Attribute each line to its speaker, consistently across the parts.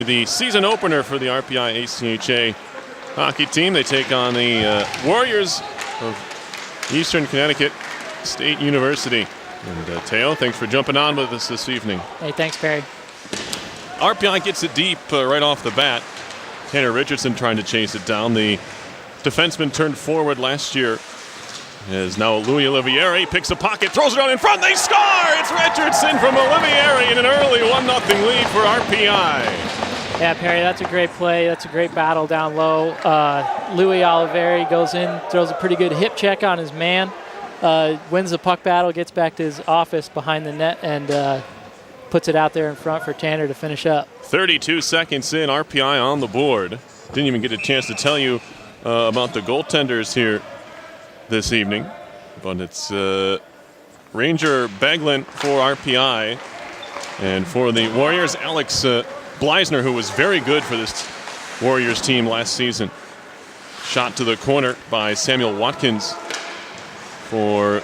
Speaker 1: The season opener for the RPI ACHA hockey team. They take on the Warriors of Eastern Connecticut State University. And Teo, thanks for jumping on with us this evening.
Speaker 2: Hey, thanks, Perry.
Speaker 1: RPI gets it deep right off the bat. Tanner Richardson trying to chase it down. The defenseman turned forward last year. As now Louis Olivieri picks a pocket, throws it out in front, they score! It's Richardson from Olivieri in an early 1-0 lead for RPI.
Speaker 2: Yeah, Perry, that's a great play. That's a great battle down low. Louis Olivieri goes in, throws a pretty good hip check on his man, wins the puck battle, gets back to his office behind the net, and puts it out there in front for Tanner to finish up.
Speaker 1: 32 seconds in, RPI on the board. Didn't even get a chance to tell you about the goaltenders here this evening, but it's Ranger Beglin for RPI, and for the Warriors, Alex Bleisner, who was very good for this Warriors team last season. Shot to the corner by Samuel Watkins for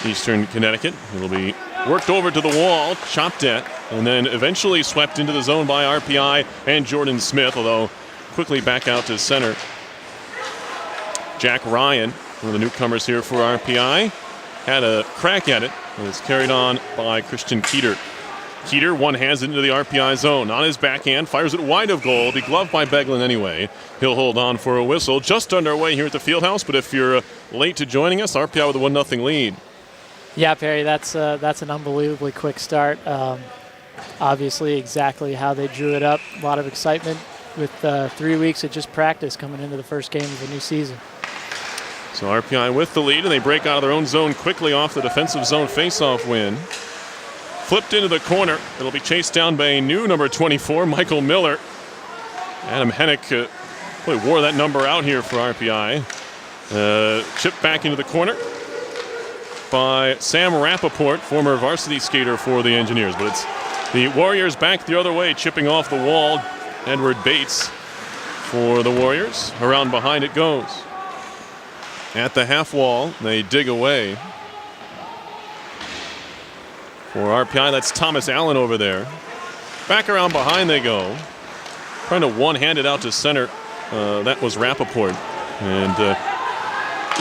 Speaker 1: Eastern Connecticut. It'll be worked over to the wall, chopped at, and then eventually swept into the zone by RPI and Jordan Smith, although quickly back out to center. Jack Ryan, one of the newcomers here for RPI, had a crack at it. It was carried on by Christian Keeter. Keeter one-hands into the RPI zone. On his backhand, fires it wide of goal. Be gloved by Beglin anyway. He'll hold on for a whistle. Just underway here at the Fieldhouse, but if you're late to joining us, RPI with a 1-0 lead.
Speaker 2: Yeah, Perry, that's an unbelievably quick start. Obviously exactly how they drew it up. A lot of excitement with 3 weeks of just practice coming into the first game of the new season.
Speaker 1: So RPI with the lead, and they break out of their own zone quickly off the defensive zone faceoff win. Flipped into the corner. It'll be chased down by a new number 24, Michael Miller. Adam Hennick really wore that number out here for RPI. Chipped back into the corner by Sam Rappaport, former varsity skater for the Engineers. But it's the Warriors back the other way, chipping off the wall. Edward Bates for the Warriors. Around behind it goes. At the half wall, they dig away. For RPI, that's Thomas Allen over there. Back around behind they go. Trying to one-hand it out to center. That was Rappaport. And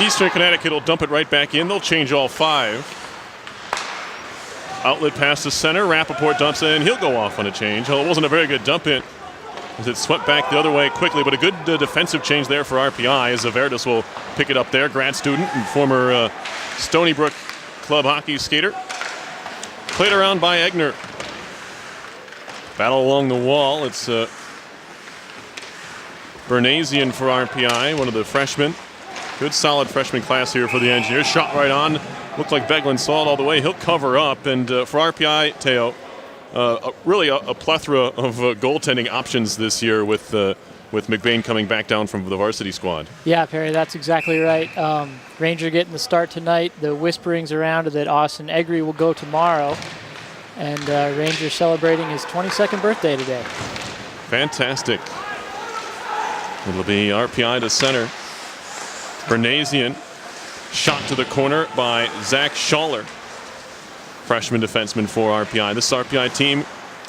Speaker 1: Eastern Connecticut will dump it right back in. They'll change all five. Outlet pass to center. Rappaport dumps in. He'll go off on a change. Well, it wasn't a very good dump in, as it swept back the other way quickly, but a good defensive change there for RPI, as Zaverdis will pick it up there. Grad student and former Stony Brook club hockey skater. Played around by Egner. Battle along the wall. It's Bernasian for RPI, one of the freshmen. Good solid freshman class here for the Engineers. Shot right on. Looked like Beglin saw it all the way. He'll cover up. And for RPI, Teo, really a plethora of goaltending options this year with McBain coming back down from the varsity squad.
Speaker 2: Yeah, Perry, that's exactly right. Ranger getting the start tonight. The whisperings around that Austin Egri will go tomorrow. And Ranger celebrating his 22nd birthday today. Fantastic.
Speaker 1: It'll be RPI to center. Bernasian, shot to the corner by Zach Schaller, freshman defenseman for RPI. This RPI team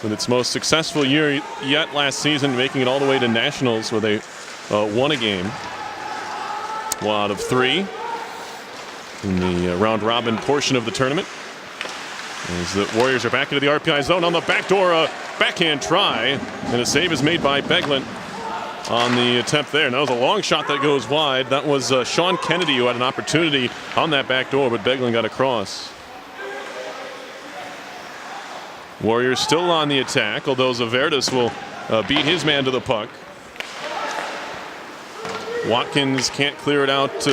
Speaker 1: with its most successful year yet last season, making it all the way to nationals where they won a game. 1 out of 3 in the round robin portion of the tournament. As the Warriors are back into the RPI zone on the backdoor, backhand try, and a save is made by Beglin on the attempt there. And that was a long shot that goes wide. That was Sean Kennedy who had an opportunity on that back door, but Beglin got across. Warriors still on the attack, although Zaverdis will beat his man to the puck. Watkins can't clear it out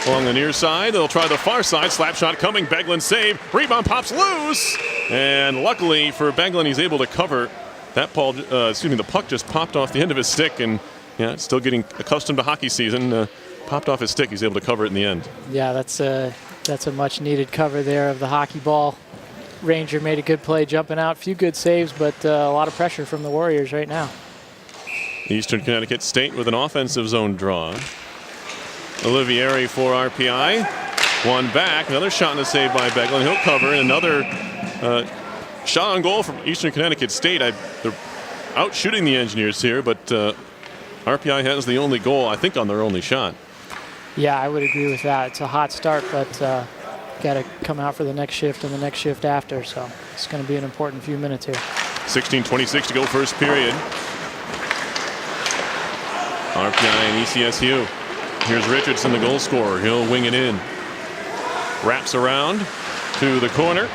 Speaker 1: along the near side. They'll try the far side. Slap shot coming. Beglin save. Rebound pops loose. And luckily for Beglin, he's able to cover. That the puck just popped off the end of his stick, and yeah, still getting accustomed to hockey season. Popped off his stick. He's able to cover it in the end.
Speaker 2: Yeah, that's a much needed cover there of the hockey ball. Ranger made a good play jumping out. Few good saves, but a lot of pressure from the Warriors right now.
Speaker 1: Eastern Connecticut State with an offensive zone draw. Olivieri for RPI. One back. Another shot and a save by Beglin. He'll cover. And another shot on goal from Eastern Connecticut State. The out shooting the Engineers here, but RPI has the only goal, I think, on their only shot.
Speaker 2: Yeah, I would agree with that. It's a hot start, but got to come out for the next shift and the next shift after, so it's going to be an important few minutes here.
Speaker 1: 16:26 to go first period. RPI and ECSU. Here's Richardson, the goal scorer. He'll wing it in. Wraps around to the corner.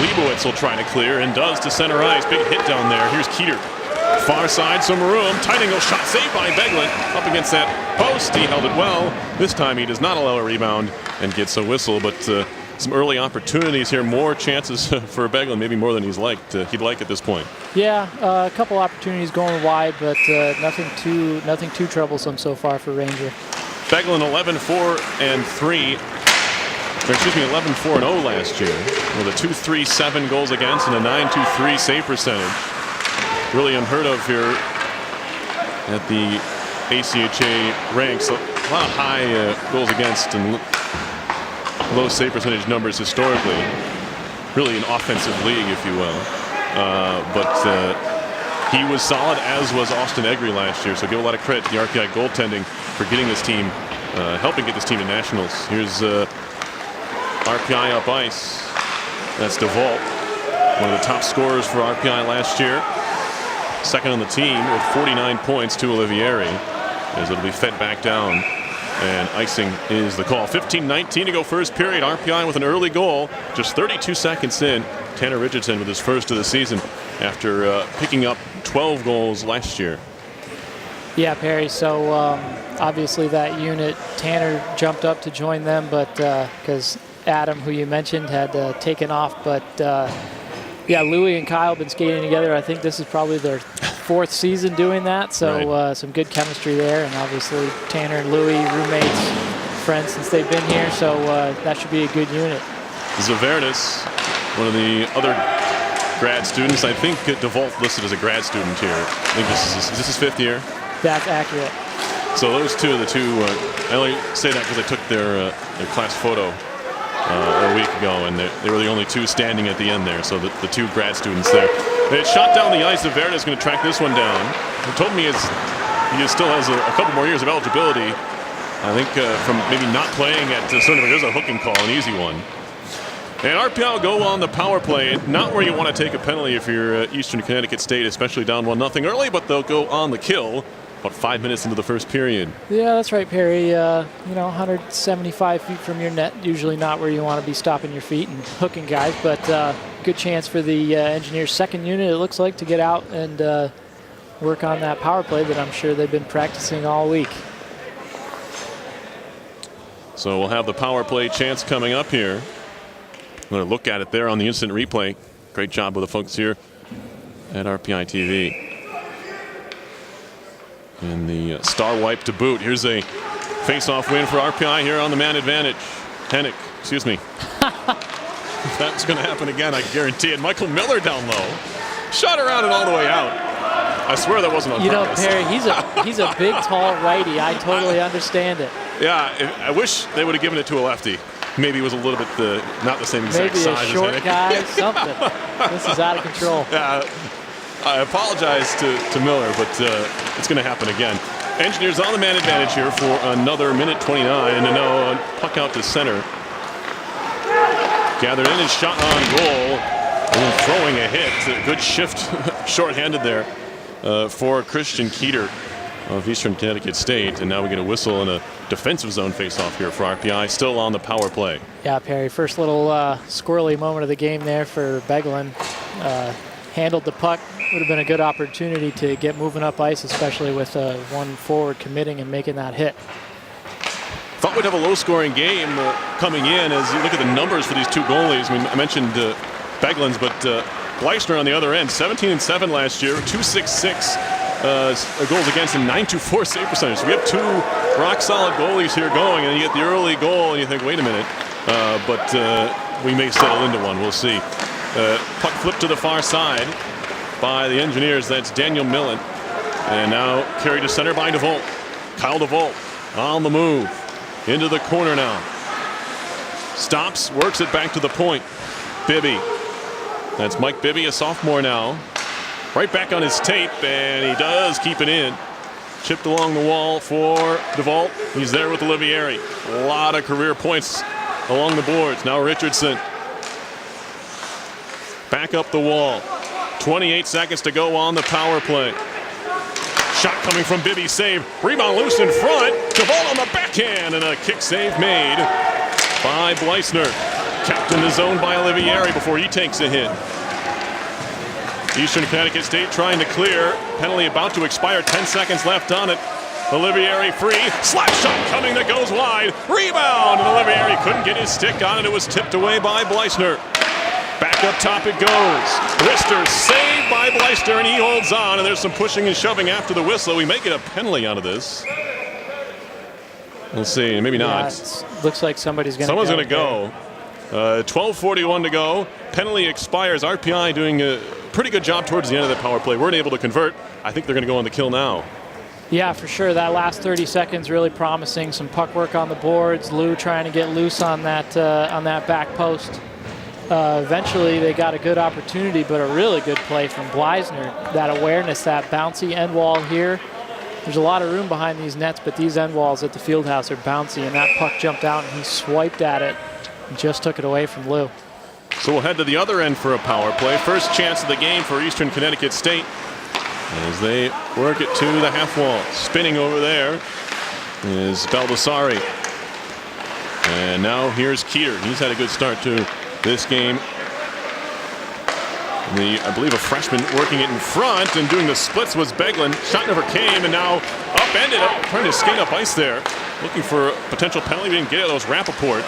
Speaker 1: Leibowitz will try to clear and does to center ice. Big hit down there. Here's Keeter. Far side, some room. Tight angle shot saved by Beglin. Up against that post. He held it well. This time he does not allow a rebound and gets a whistle. But some early opportunities here. More chances for Beglin, maybe more than he'd like at this point.
Speaker 2: Yeah, a couple opportunities going wide, but nothing too troublesome so far for Ranger.
Speaker 1: Beglin 11-4-3. Or excuse me, 11-4-0 last year with a 2.37 goals against and a 9.23 save percentage. Really unheard of here at the ACHA ranks. A lot of high goals against and low save percentage numbers historically. Really an offensive league, if you will. But he was solid, as was Austin Egri last year. So give a lot of credit to the RPI goaltending for getting this team, helping get this team to nationals. Here's RPI up ice. That's DeVault, one of the top scorers for RPI last year. Second on the team with 49 points to Olivieri, as it'll be fed back down. And icing is the call. 15:19 to go first period. RPI with an early goal. Just 32 seconds in. Tanner Richardson with his first of the season after picking up 12 goals last year.
Speaker 2: Yeah, Perry. So obviously that unit, Tanner jumped up to join them, but because Adam, who you mentioned, had taken off. But yeah, Louie and Kyle have been skating together. I think this is probably their fourth season doing that. So
Speaker 1: right.
Speaker 2: Some good chemistry there. And obviously Tanner and Louie, roommates, friends since they've been here. So that should be a good unit.
Speaker 1: Zaverdis, one of the other grad students. I think DeVault listed as a grad student here. I think is this his fifth year?
Speaker 2: That's accurate.
Speaker 1: So those two are the two. I only say that because I took their class photo a week ago, and they were the only two standing at the end there. So the two grad students there. They shot down the ice. Zaverdis is going to track this one down. He told me he still has a couple more years of eligibility. I think from maybe not playing at Stony Brook. There's a hooking call, an easy one. And RPI will go on the power play. Not where you want to take a penalty if you're Eastern Connecticut State, especially down 1-0 early, but they'll go on the kill about 5 minutes into the first period.
Speaker 2: Yeah, that's right, Perry. 175 feet from your net, usually not where you want to be stopping your feet and hooking guys, but good chance for the Engineers' second unit, it looks like, to get out and work on that power play that I'm sure they've been practicing all week.
Speaker 1: So we'll have the power play chance coming up here. I'm going to look at it there on the instant replay. Great job with the folks here at RPI TV. And the star wipe to boot. Here's a face-off win for RPI here on the man advantage. Hennick, excuse me. That's going to happen again, I guarantee it. Michael Miller down low. Shot around and all the way out. I swear that wasn't on purpose.
Speaker 2: Perry, he's a big, tall righty. I totally understand it.
Speaker 1: Yeah, I wish they would have given it to a lefty. Maybe it was a little bit not the same exact
Speaker 2: size as
Speaker 1: Hennick.
Speaker 2: Maybe a short guy, something. This is out of control.
Speaker 1: Yeah, I apologize to Miller, but it's going to happen again. Engineers on the man advantage here for another minute 29, and now puck out to center. Gathered in his shot on goal, and throwing a hit. A good shift, shorthanded there for Christian Keeter of Eastern Connecticut State, and now we get a whistle and a defensive zone face-off here for RPI, still on the power play.
Speaker 2: Yeah, Perry, first little squirrely moment of the game there for Beglin. Handled the puck. Would have been a good opportunity to get moving up ice, especially with one forward committing and making that hit.
Speaker 1: Thought we'd have a low-scoring game coming in as you look at the numbers for these two goalies. I mentioned Beglin's, but Gleisner on the other end, 17-7 last year, 2.66 goals against and 9.24 save percentage. So we have two rock-solid goalies here going, and you get the early goal, and you think, wait a minute, but we may settle into one. We'll see. Puck flipped to the far side by the Engineers. That's Daniel Millen. And now carried to center by DeVault. Kyle DeVault on the move. Into the corner now. Stops, works it back to the point. Bibby. That's Mike Bibby, a sophomore now. Right back on his tape, and he does keep it in. Chipped along the wall for DeVault. He's there with Olivieri. A lot of career points along the boards. Now Richardson. Back up the wall. 28 seconds to go on the power play. Shot coming from Bibby, save. Rebound loose in front. DeVault on the backhand, and a kick save made by Bleisner. Kept in the zone by Olivieri before he takes a hit. Eastern Connecticut State trying to clear. Penalty about to expire. 10 seconds left on it. Olivieri free. Slap shot coming that goes wide. Rebound, and Olivieri couldn't get his stick on it. It was tipped away by Bleisner. Back up top it goes. Rister saved by Bleisner, and he holds on. And there's some pushing and shoving after the whistle. We may get a penalty out of this. We'll see. Maybe not.
Speaker 2: Looks like someone's going
Speaker 1: to go. 12:41 to go. Penalty expires. RPI doing a pretty good job towards the end of that power play. Weren't able to convert. I think they're going to go on the kill now.
Speaker 2: Yeah, for sure. That last 30 seconds really promising. Some puck work on the boards. Lou trying to get loose on that back post. Eventually, they got a good opportunity, but a really good play from Bleisner. That awareness, that bouncy end wall here. There's a lot of room behind these nets, but these end walls at the field house are bouncy, and that puck jumped out, and he swiped at it and just took it away from Lou.
Speaker 1: So we'll head to the other end for a power play. First chance of the game for Eastern Connecticut State as they work it to the half wall. Spinning over there is Baldassari. And now here's Keeter. He's had a good start to this game. I believe a freshman working it in front and doing the splits was Beglin. Shot never came, and now upended up, trying to skate up ice there. Looking for a potential penalty. We didn't get it. That was Rappaport.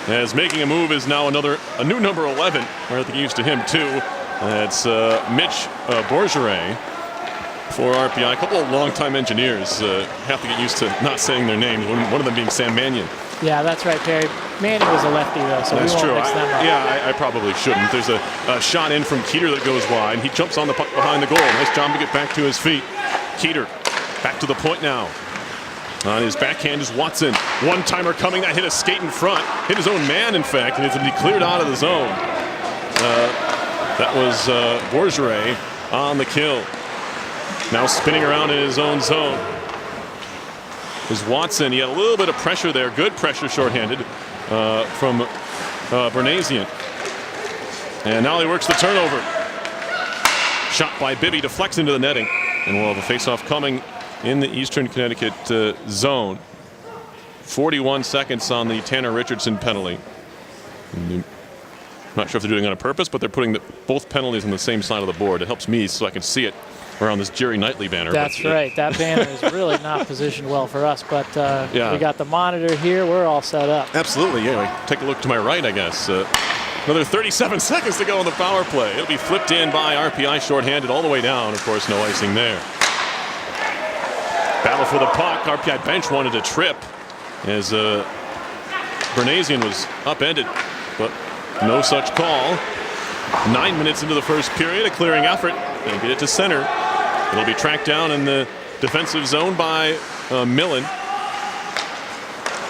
Speaker 1: As making a move is now a new number 11. We're getting used to him too. That's Mitch Bourgeray for RPI. A couple of longtime engineers have to get used to not saying their names. One of them being Sam Mannion.
Speaker 2: Yeah, that's right, Perry. Manning was a lefty, though, so
Speaker 1: that's
Speaker 2: we won't
Speaker 1: true.
Speaker 2: mix them up.
Speaker 1: Yeah, I probably shouldn't. There's a shot in from Keeter that goes wide. He jumps on the puck behind the goal. Nice job to get back to his feet. Keeter back to the point now. On his backhand is Watson. One-timer coming. That hit a skate in front. Hit his own man, in fact, and it's going to be cleared out of the zone. That was Bourgeray on the kill. Now spinning around in his own zone is Watson. He had a little bit of pressure there. Good pressure shorthanded from Bernasian. And now he works the turnover. Shot by Bibby, deflects into the netting. And we'll have a face-off coming in the Eastern Connecticut zone. 41 seconds on the Tanner Richardson penalty. I'm not sure if they're doing it on purpose, but they're putting both penalties on the same side of the board. It helps me so I can see it around this Jerry Knightley banner.
Speaker 2: That's right. That banner is really not positioned well for us, but
Speaker 1: yeah.
Speaker 2: We got the monitor here. We're all set up.
Speaker 1: Absolutely. Yeah. Take a look to my right, I guess. Another 37 seconds to go on the power play. It'll be flipped in by RPI shorthanded all the way down. Of course, no icing there. Battle for the puck. RPI bench wanted to trip as Bernasian was upended, but no such call. 9 minutes into the first period, a clearing effort. They get it to center. It'll be tracked down in the defensive zone by Millen.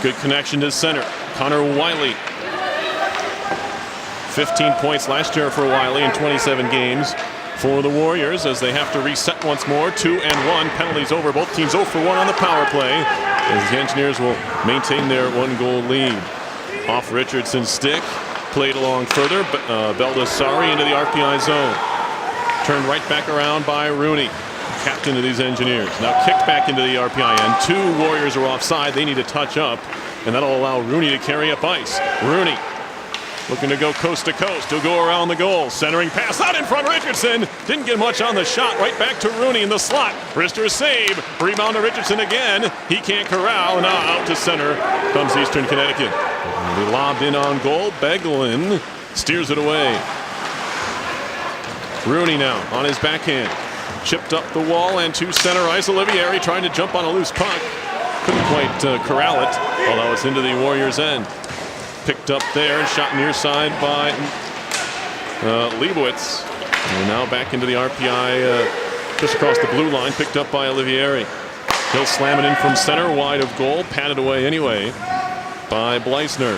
Speaker 1: Good connection to center. Connor Wiley. 15 points last year for Wiley in 27 games for the Warriors as they have to reset once more. 2-1. Penalties over. Both teams 0 for 1 on the power play as the Engineers will maintain their 1-goal lead. Off Richardson's stick. Played along further, but Baldassari into the RPI zone. Turned right back around by Rooney, captain of these Engineers. Now kicked back into the RPI end. 2 Warriors are offside. They need to touch up, and that'll allow Rooney to carry up ice. Rooney looking to go coast to coast. He'll go around the goal. Centering pass out in front. Richardson didn't get much on the shot. Right back to Rooney in the slot. Rister save. Rebound to Richardson again. He can't corral. And now out to center comes Eastern Connecticut. He lobbed in on goal. Beglin steers it away. Rooney now on his backhand. Chipped up the wall and to center ice. Olivieri trying to jump on a loose puck. Couldn't quite corral it, although it's into the Warriors' end. Picked up there and shot near side by Leibowitz. And now back into the RPI, just across the blue line, picked up by Olivieri. He'll slam it in from center, wide of goal, patted away anyway by Bleisner.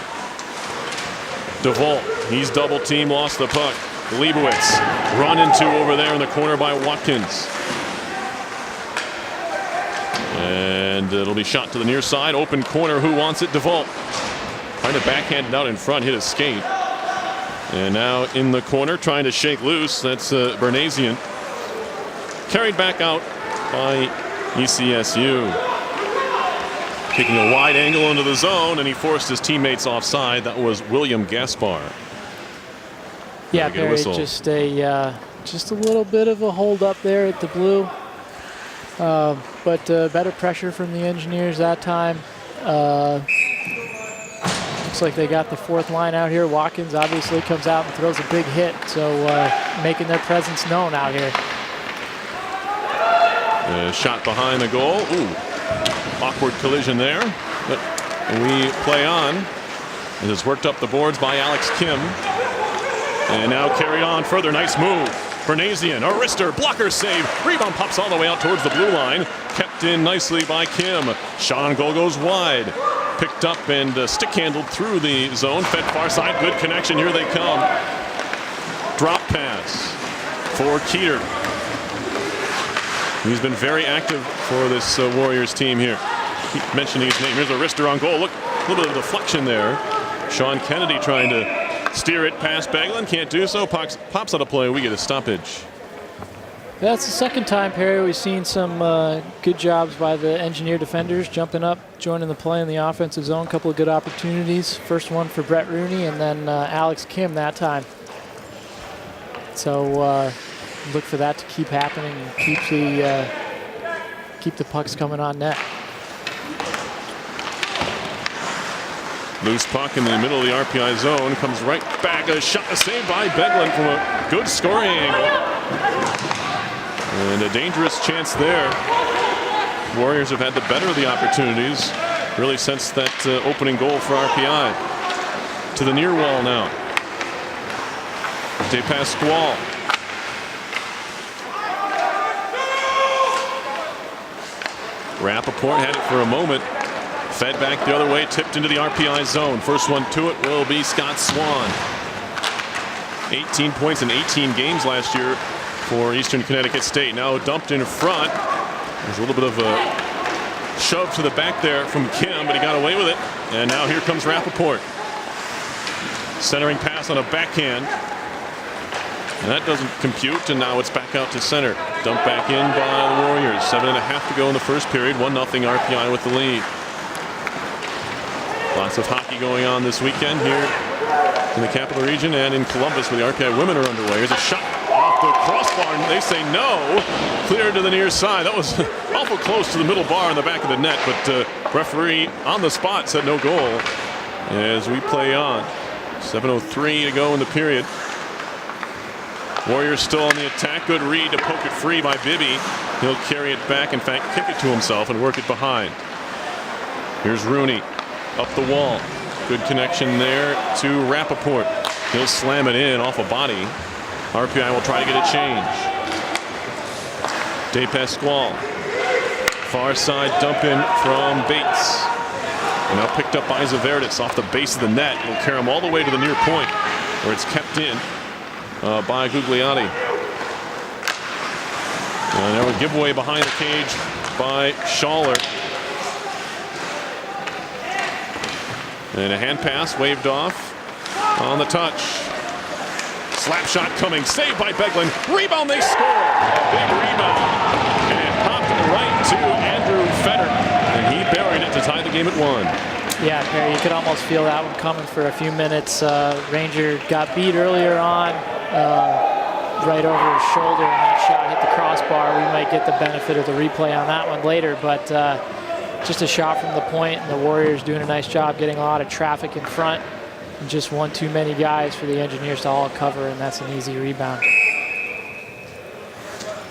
Speaker 1: DeVault, he's double team, lost the puck. Leibowitz run into over there in the corner by Watkins. And it'll be shot to the near side. Open corner. Who wants it? DeVault. Trying to backhand it out in front. Hit a skate. And now in the corner trying to shake loose. That's Bernasian. Carried back out by ECSU. Taking a wide angle into the zone, and he forced his teammates offside. That was William Gaspar.
Speaker 2: Yeah, Barry, just a little bit of a hold up there at the blue. But better pressure from the Engineers that time. Looks like they got the fourth line out here. Watkins obviously comes out and throws a big hit, so making their presence known out here.
Speaker 1: Shot behind the goal. Ooh, awkward collision there. But we play on. It is worked up the boards by Alex Kim. And now carried on further. Nice move. Bernasian, a wrister, blocker save. Rebound pops all the way out towards the blue line. Kept in nicely by Kim. Shot on goal goes wide. Picked up and stick handled through the zone. Fed far side. Good connection. Here they come. Drop pass for Keeter. He's been very active for this Warriors team here. Keep mentioning his name. Here's a wrister on goal. Look, a little bit of deflection there. Sean Kennedy trying to steer it past Beglin. Can't do so. Pops out of play. We get a stoppage.
Speaker 2: That's the second time, Perry, we've seen some good jobs by the Engineer defenders jumping up, joining the play in the offensive zone. Couple of good opportunities. First one for Brett Rooney and then Alex Kim that time. So look for that to keep happening and keep the pucks coming on net.
Speaker 1: Loose puck in the middle of the RPI zone. Comes right back. A shot, a save by Beglin from a good scoring angle. And a dangerous chance there. Warriors have had the better of the opportunities really since that opening goal for RPI. To the near wall now. De Pasquale. Rappaport had it for a moment. Fed back the other way, tipped into the RPI zone. First one to it will be Scott Swan. 18 points in 18 games last year for Eastern Connecticut State. Now dumped in front. There's a little bit of a shove to the back there from Kim, but he got away with it. And now here comes Rappaport. Centering pass on a backhand. And that doesn't compute, and now it's back out to center. Dumped back in by the Warriors. 7.5 to go in the first period. 1-0 RPI with the lead. Lots of hockey going on this weekend here in the Capital Region and in Columbus, where the RPI women are underway. Here's a shot off the crossbar, and they say no. Cleared to the near side. That was awful close to the middle bar in the back of the net, but referee on the spot said no goal as we play on. 7:03 to go in the period. Warriors still on the attack. Good read to poke it free by Bibby. He'll carry it back, in fact, kick it to himself and work it behind. Here's Rooney up the wall. Good connection there to Rappaport. He'll slam it in off a body. RPI will try to get a change. De Pasquale. Far side dump in from Bates. And now picked up by Zaverdis off the base of the net. It'll carry him all the way to the near point, where it's kept in by Gugliotti. And now a giveaway behind the cage by Schaller. And a hand pass waved off on the touch. Slap shot coming, saved by Beglin. Rebound, they score. Big rebound. And popped right to Andrew Fetter. And he buried it to tie the game at 1.
Speaker 2: Yeah, Perry, you could almost feel that one coming for a few minutes. Ranger got beat earlier on, right over his shoulder, and that shot hit the crossbar. We might get the benefit of the replay on that one later, but just a shot from the point, and the Warriors doing a nice job getting a lot of traffic in front. And just one too many guys for the Engineers to all cover, and that's an easy rebound.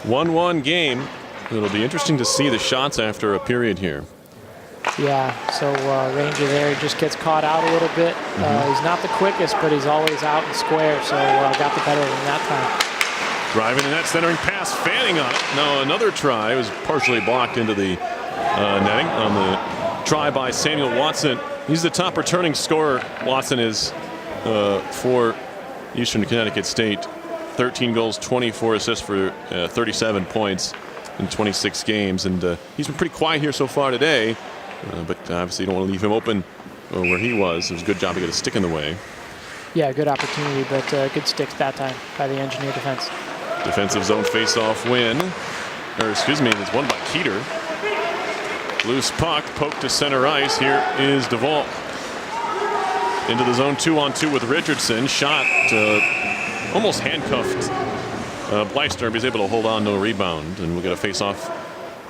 Speaker 1: 1-1 game. It'll be interesting to see the shots after a period here.
Speaker 2: Yeah, so Ranger there just gets caught out a little bit. He's not the quickest, but he's always out and square, so got the better of him that time.
Speaker 1: Driving in that centering pass, fanning on it. Now another try. It was partially blocked into the netting on the try by Samuel Watson. He's the top returning scorer. Watson is for Eastern Connecticut State 13 goals, 24 assists for 37 points in 26 games. And he's been pretty quiet here so far today. But obviously you don't want to leave him open where he was. It was a good job to get a stick in the way.
Speaker 2: Yeah, good opportunity, but good sticks that time by the Engineer defense.
Speaker 1: Defensive zone face-off win. Or excuse me, it's won by Keeter. Loose puck, poked to center ice. Here is DeVault. Into the zone 2-on-2 with Richardson. Shot almost handcuffed Blyster. He's able to hold on, no rebound. And we'll get a face-off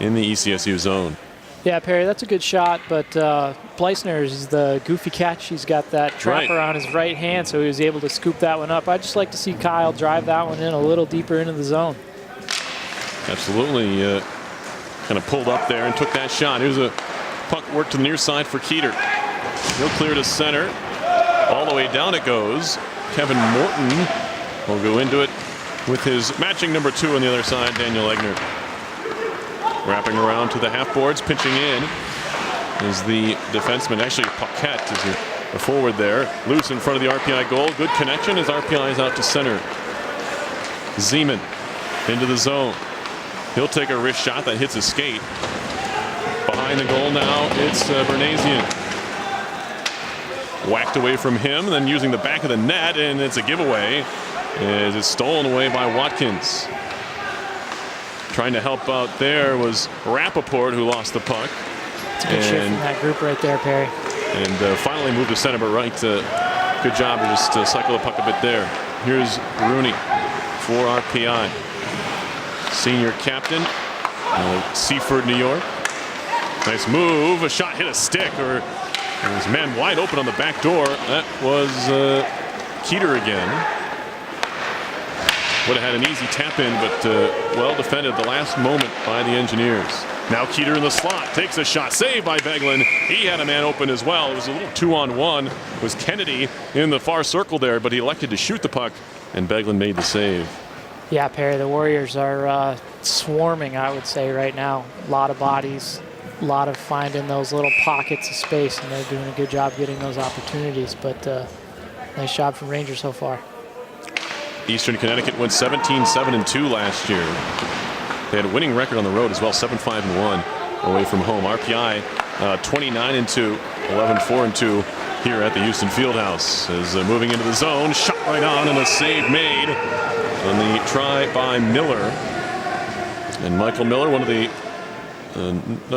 Speaker 1: in the ECSU zone.
Speaker 2: Yeah, Perry, that's a good shot, but Bleisner is the goofy catch. He's got that trapper on his right hand, so he was able to scoop that one up. I'd just like to see Kyle drive that one in a little deeper into the zone.
Speaker 1: Absolutely. Kind of pulled up there and took that shot. Here's a puck work to the near side for Keeter. He'll clear to center. All the way down it goes. Kevin Morton will go into it with his matching number 2 on the other side, Daniel Egner. Wrapping around to the half boards, pinching in is the defenseman. Actually, Paquette is a forward there. Loose in front of the RPI goal. Good connection as RPI is out to center. Zeman into the zone. He'll take a wrist shot that hits his skate. Behind the goal now, it's Bernasian. Whacked away from him, then using the back of the net, and it's a giveaway as it's stolen away by Watkins. Trying to help out there was Rappaport, who lost the puck.
Speaker 2: It's a good shift from that group right there, Perry.
Speaker 1: And finally moved to center, but right. Good job to just cycle the puck a bit there. Here's Rooney for RPI. Senior captain, Seaford, New York. Nice move. A shot hit a stick, or there was a man wide open on the back door. That was Keeter again. Would have had an easy tap in, but well defended the last moment by the Engineers. Now Keeter in the slot, takes a shot, saved by Beglin. He had a man open as well. It was a little 2-on-1. It was Kennedy in the far circle there, but he elected to shoot the puck, and Beglin made the save.
Speaker 2: Yeah, Perry, the Warriors are swarming, I would say, right now. A lot of bodies, a lot of finding those little pockets of space, and they're doing a good job getting those opportunities. But nice job from Rangers so far.
Speaker 1: Eastern Connecticut went 17-7-2 last year. They had a winning record on the road as well, 7-5-1 away from home. RPI 29-2, 11-4-2 here at the Houston Fieldhouse. Is moving into the zone, shot right on, and a save made on the try by Miller. And Michael Miller, one of the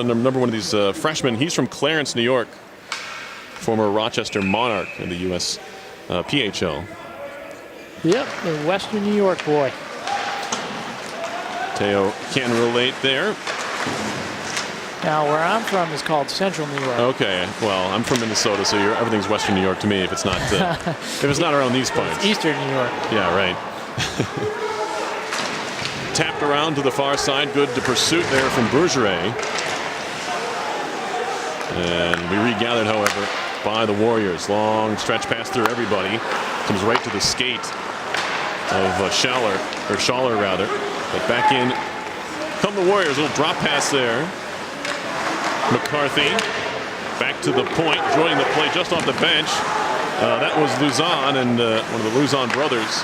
Speaker 1: number one of these freshmen. He's from Clarence, New York, former Rochester Monarch in the U.S. PHL.
Speaker 2: Yep, the Western New York boy.
Speaker 1: Teo can relate there.
Speaker 2: Now, where I'm from is called Central New York.
Speaker 1: Okay, well, I'm from Minnesota, so everything's Western New York to me if it's not if it's not around these parts.
Speaker 2: It's Eastern New York.
Speaker 1: Yeah, right. Tapped around to the far side. Good to pursuit there from Bergeret. And we regathered, however, by the Warriors. Long stretch pass through everybody. Comes right to the skate of Schaller rather. But back in come the Warriors. Little drop pass there. McCarthy back to the point, joining the play just off the bench. That was Luzon, and one of the Luzon brothers.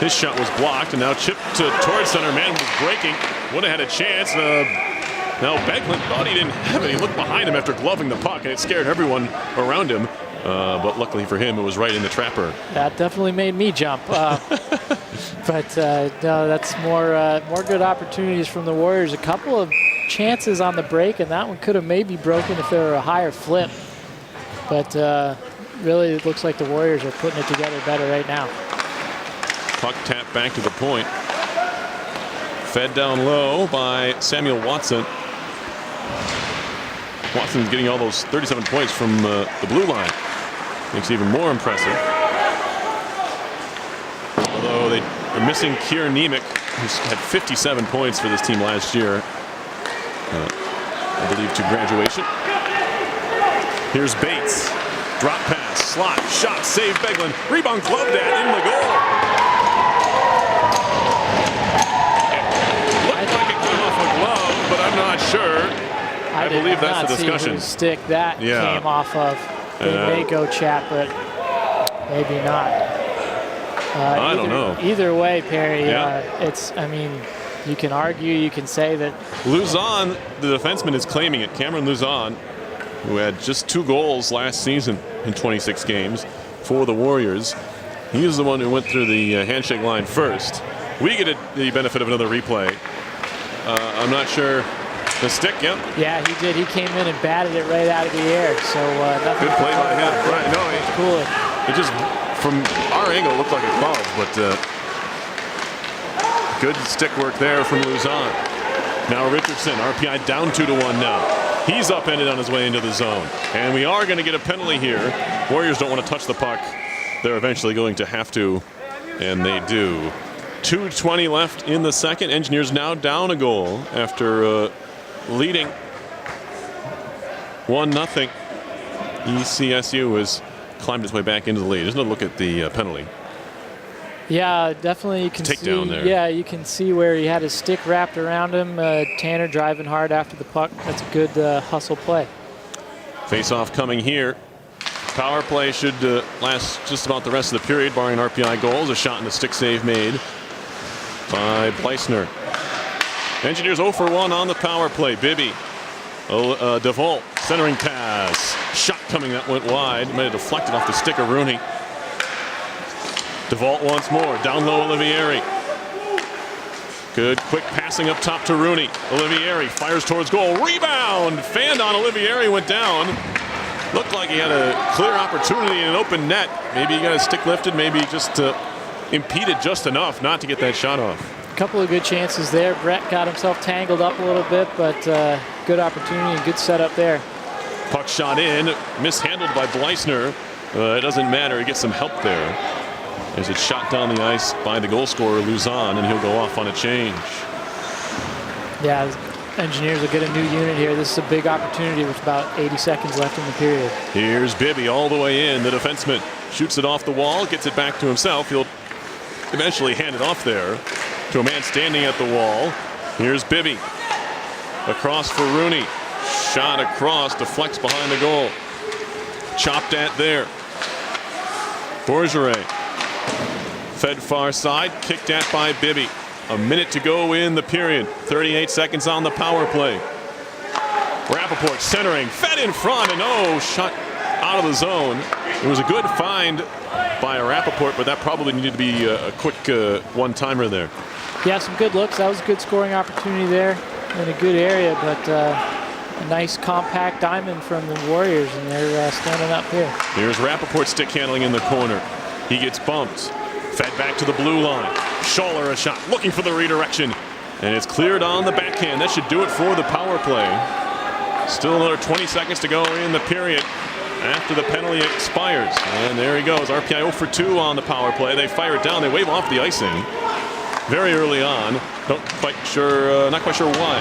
Speaker 1: His shot was blocked, and now chipped towards center. Man was breaking. Would have had a chance. Now Beglin thought he didn't have it. He looked behind him after gloving the puck, and it scared everyone around him. But luckily for him, it was right in the trapper.
Speaker 2: That definitely made me jump. But no, that's more good opportunities from the Warriors. A couple of chances on the break, and that one could have maybe broken if there were a higher flip. But really, it looks like the Warriors are putting it together better right now.
Speaker 1: Puck tapped back to the point. Fed down low by Samuel Watson. Watson's getting all those 37 points from the blue line. Makes it even more impressive. Although they're missing Kieran Nemec, who's had 57 points for this team last year. I believe to graduation. Here's Bates. Drop pass, slot, shot, save Beglin. Rebound gloved at in the goal. It looked like it came off a glove, but I'm not sure. I believe that's the discussion.
Speaker 2: Whose stick that came off of. They may go chat, but maybe not.
Speaker 1: I don't know.
Speaker 2: Either way, Perry,
Speaker 1: Yeah.
Speaker 2: I mean, you can argue, you can say that.
Speaker 1: Luzon, the defenseman, is claiming it. Cameron Luzon, who had just 2 goals last season in 26 games for the Warriors. He was the one who went through the handshake line first. We get the benefit of another replay. I'm not sure. The stick, yep.
Speaker 2: Yeah, he did. He came in and batted it right out of the air. So nothing.
Speaker 1: Good play by him. Right, no,
Speaker 2: Cool.
Speaker 1: it just, from our angle, looked like a glove, but good stick work there from Luzon. Now Richardson, RPI down 2-1 now. He's upended on his way into the zone. And we are going to get a penalty here. Warriors don't want to touch the puck. They're eventually going to have to, and they do. 2:20 left in the second. Engineers now down a goal after leading 1-0. ECSU has climbed its way back into the lead. There's no look at the penalty.
Speaker 2: Yeah, definitely you can see.
Speaker 1: Takedown there.
Speaker 2: Yeah, you can see where he had his stick wrapped around him. Tanner driving hard after the puck. That's a good hustle play.
Speaker 1: Face-off coming here. Power play should last just about the rest of the period, barring RPI goals. A shot and a stick save made by Bleisner. Engineers 0 for 1 on the power play. Bibby. DeVault, centering pass. Shot coming, that went wide. Might have deflected off the stick of Rooney. DeVault once more. Down low, Olivieri. Good quick passing up top to Rooney. Olivieri fires towards goal. Rebound! Fanned on Olivieri, went down. Looked like he had a clear opportunity in an open net. Maybe he got his stick lifted, maybe just impeded just enough not to get that shot off.
Speaker 2: A couple of good chances there. Brett got himself tangled up a little bit, but good opportunity and good setup there.
Speaker 1: Puck shot in, mishandled by Bleisner. It doesn't matter, he gets some help there. As it's shot down the ice by the goal scorer, Luzon, and he'll go off on a change.
Speaker 2: Yeah, Engineers will get a new unit here. This is a big opportunity with about 80 seconds left in the period.
Speaker 1: Here's Bibby all the way in. The defenseman shoots it off the wall, gets it back to himself. He'll eventually hand it off there to a man standing at the wall. Here's Bibby. Across for Rooney. Shot across, deflects behind the goal. Chopped at there. Borgeret. Fed far side, kicked at by Bibby. A minute to go in the period. 38 seconds on the power play. Rappaport centering, fed in front, and shot out of the zone. It was a good find by a Rappaport, but that probably needed to be a quick one-timer there.
Speaker 2: Yeah, some good looks. That was a good scoring opportunity there in a good area, but a nice compact diamond from the Warriors, and they're standing up here.
Speaker 1: Here's Rappaport stick handling in the corner. He gets bumped. Fed back to the blue line. Schaller a shot, looking for the redirection. And it's cleared on the backhand. That should do it for the power play. Still another 20 seconds to go in the period after the penalty expires. And there he goes. RPI 0 for 2 on the power play. They fire it down. They wave off the icing very early on. Not quite sure why.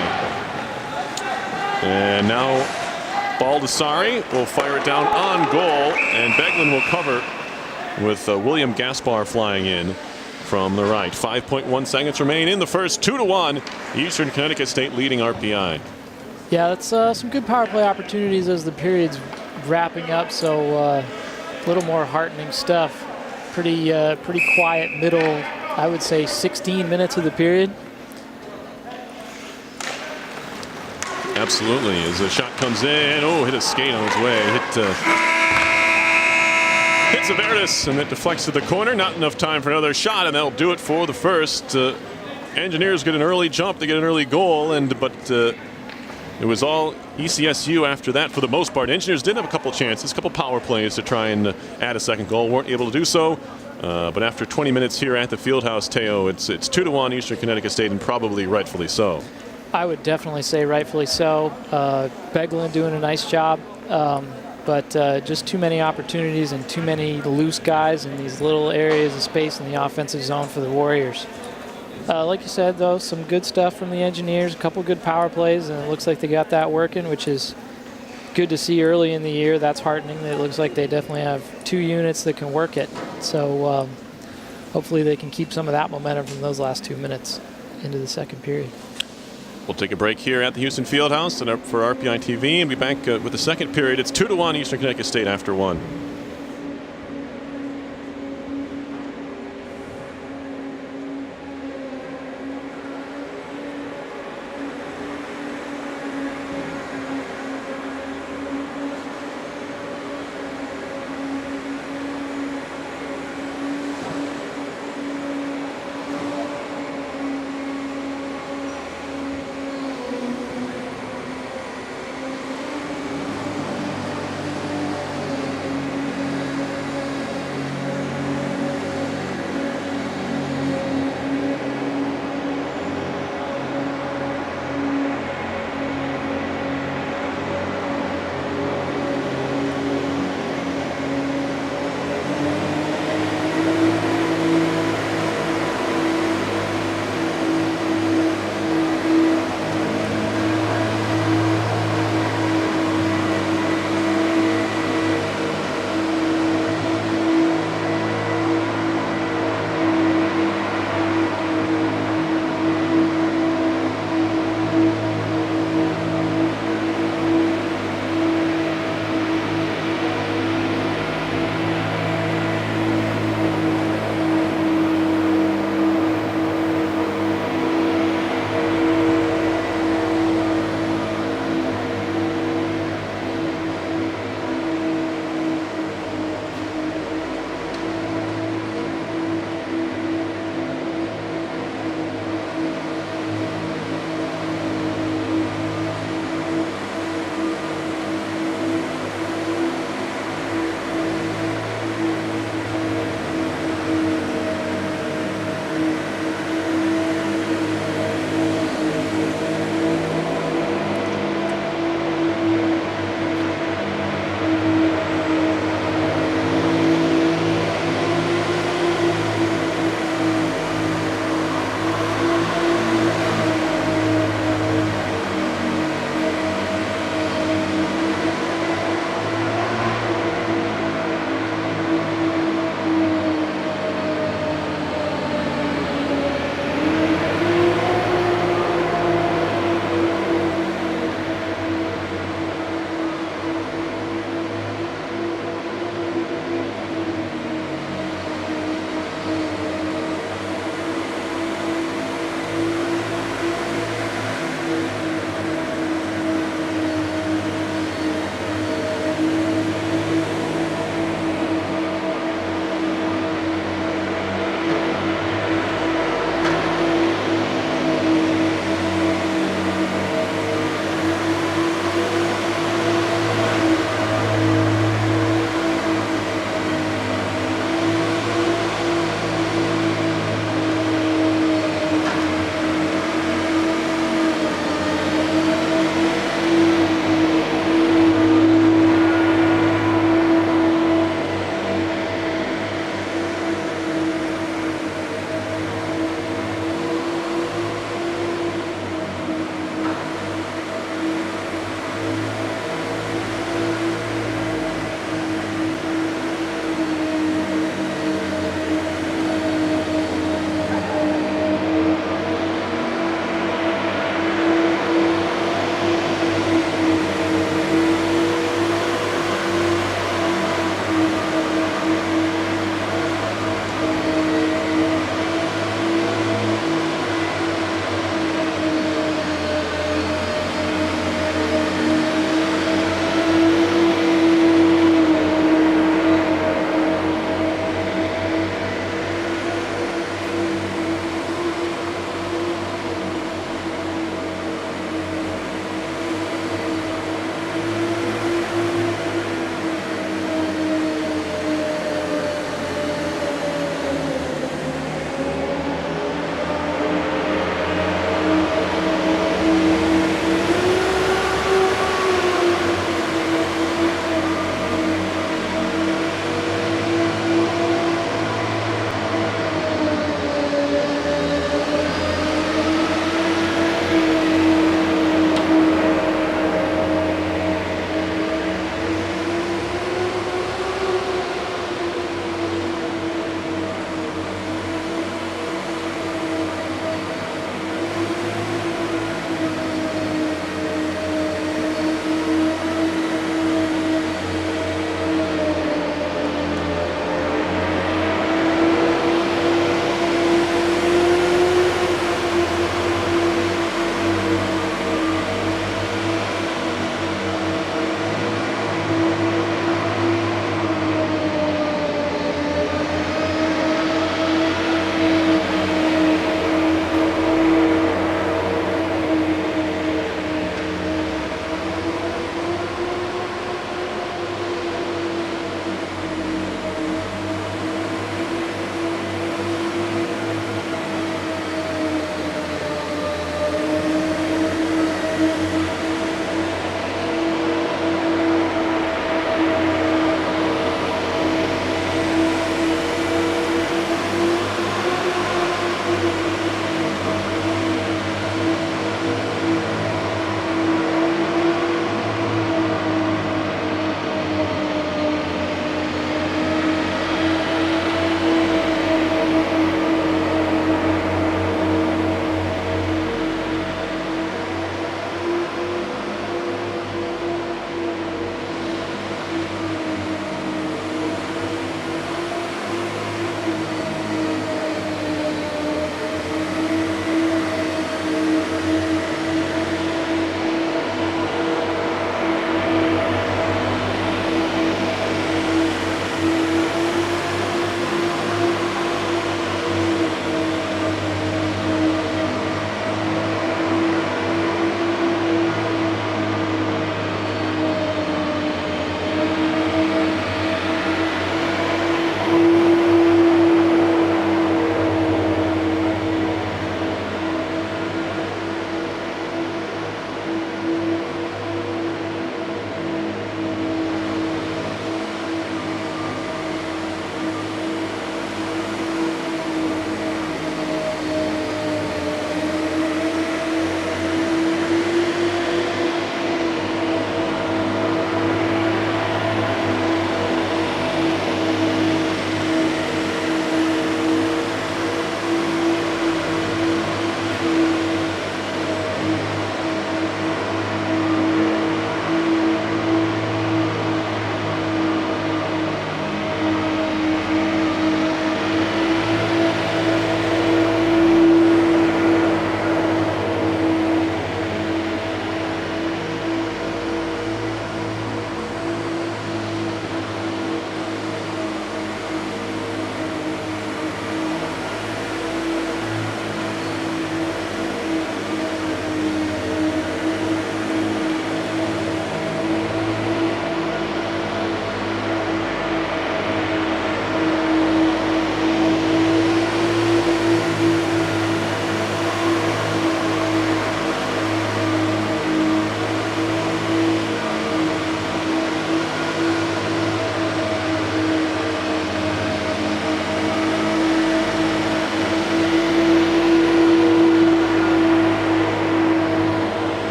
Speaker 1: And now Baldessari will fire it down on goal. And Beglin will cover with William Gaspar flying in from the right. 5.1 seconds remain in the first. 2-1. Eastern Connecticut State leading RPI.
Speaker 2: Yeah, that's some good power play opportunities as the period's wrapping up. So a little more heartening stuff. Pretty quiet middle, I would say 16 minutes of the period.
Speaker 1: Absolutely. As the shot comes in, hit a skate on its way. Hits Averdis, and it deflects to the corner. Not enough time for another shot, and that'll do it for the first. Engineers get an early jump. They get an early goal, but it was all ECSU after that for the most part. Engineers did have a couple chances, a couple power plays to try and add a second goal. Weren't able to do so. But after 20 minutes here at the Fieldhouse, Teo, it's 2-1 Eastern Connecticut State, and probably rightfully so.
Speaker 2: I would definitely say rightfully so. Beglin doing a nice job. But just too many opportunities and too many loose guys in these little areas of space in the offensive zone for the Warriors. Like you said, though, some good stuff from the Engineers, a couple good power plays, and it looks like they got that working, which is good to see early in the year. That's heartening. It looks like they definitely have 2 units that can work it. So hopefully they can keep some of that momentum from those last 2 minutes into the second period.
Speaker 1: We'll take a break here at the Houston Fieldhouse and up for RPI TV and be back with the second period. It's 2-1 Eastern Connecticut State after 1.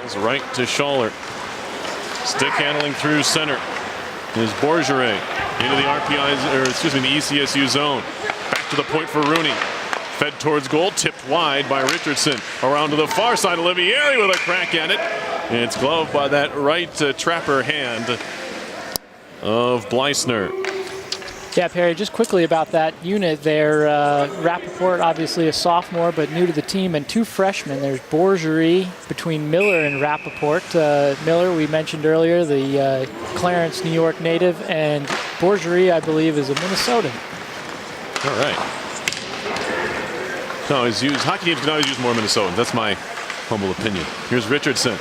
Speaker 1: Falls right to Schaller. Stick handling through center is Borgeret into the RPI's, or excuse me, the ECSU zone. Back to the point for Rooney. Fed towards goal, tipped wide by Richardson. Around to the far side, Olivieri with a crack at it. And it's gloved by that right trapper hand of Bleisner.
Speaker 2: Yeah, Perry, just quickly about that unit there. Rappaport, obviously a sophomore, but new to the team, and 2 freshmen. There's Borgerie between Miller and Rappaport. Miller, we mentioned earlier, the Clarence, New York native, and Borgerie, I believe, is a Minnesotan.
Speaker 1: All right. Hockey teams can always use more Minnesotans. That's my humble opinion. Here's Richardson.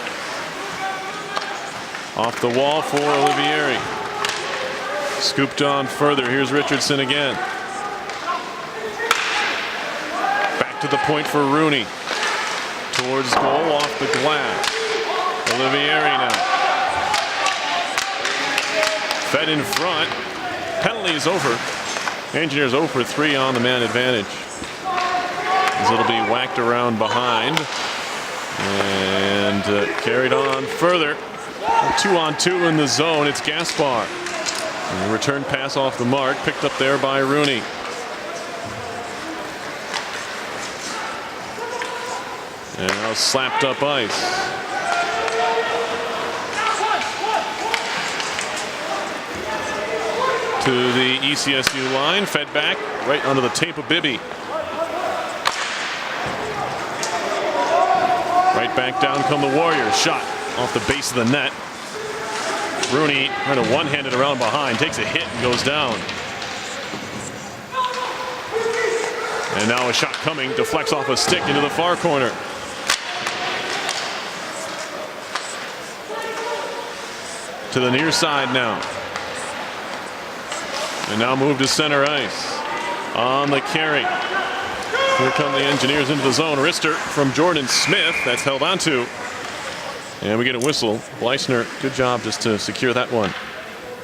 Speaker 1: Off the wall for Olivieri. Scooped on further. Here's Richardson again. Back to the point for Rooney. Towards goal, off the glass. Olivieri now. Fed in front. Penalty is over. Engineers 0 for 3 on the man advantage. As it'll be whacked around behind. And carried on further. 2-on-2 in the zone. It's Gaspar. And a return pass off the mark, picked up there by Rooney. And now slapped up ice. To the ECSU line, fed back right onto the tape of Bibby. Right back down come the Warriors. Shot off the base of the net. Rooney kind of one-handed around behind, takes a hit and goes down. And now a shot coming, deflects off a stick into the far corner. To the near side now. And now move to center ice. On the carry. Here come the Engineers into the zone. Wrister from Jordan Smith. That's held onto. And we get a whistle. Bleisner, good job just to secure that one.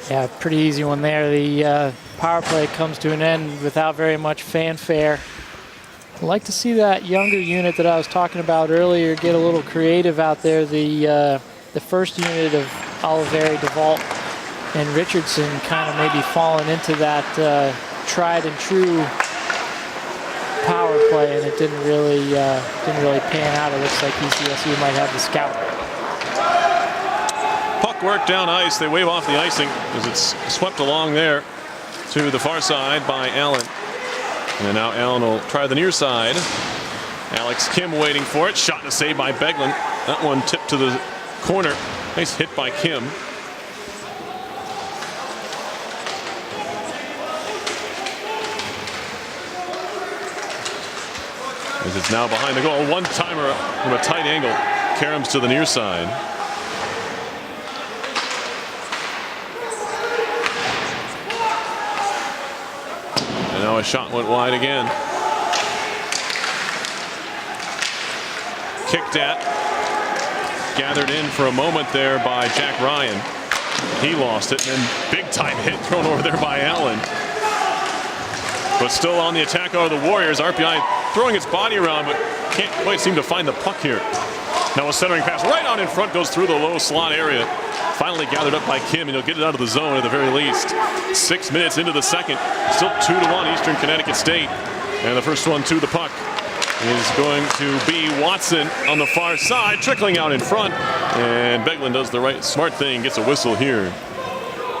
Speaker 2: Yeah, pretty easy one there. The power play comes to an end without very much fanfare. I'd like to see that younger unit that I was talking about earlier get a little creative out there. The first unit of Oliveri, DeVault, and Richardson kind of maybe falling into that tried and true power play, and it didn't really pan out. It looks like ECSU might have the scout.
Speaker 1: Puck work down ice. They wave off the icing as it's swept along there to the far side by Allen. And now Allen will try the near side. Alex Kim waiting for it. Shot and a save by Beglin. That one tipped to the corner. Nice hit by Kim. As it's now behind the goal. One-timer from a tight angle. Karams to the near side. And now a shot went wide again. Kicked at. Gathered in for a moment there by Jack Ryan. He lost it, and then big time hit thrown over there by Allen. But still on the attack are the Warriors. RPI throwing its body around, but can't quite seem to find the puck here. Now a centering pass right on in front, goes through the low slot area. Finally gathered up by Kim, and he'll get it out of the zone at the very least. 6 minutes into the second. Still 2-1 Eastern Connecticut State. And the first one to the puck is going to be Watson on the far side, trickling out in front. And Beglin does the right smart thing, gets a whistle here.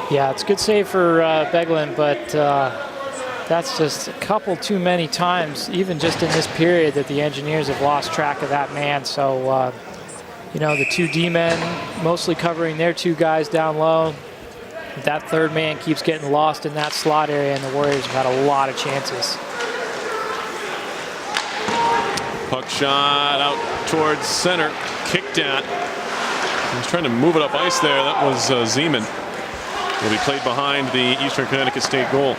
Speaker 2: Yeah, it's a good save for Beglin, but that's just a couple too many times, even just in this period, that the Engineers have lost track of that man. So, you know, the 2 D-men mostly covering their 2 guys down low. That third man keeps getting lost in that slot area, and the Warriors have had a lot of chances.
Speaker 1: Puck shot out towards center, kicked at. He's trying to move it up ice there. That was Zeman. Will be played behind the Eastern Connecticut State goal.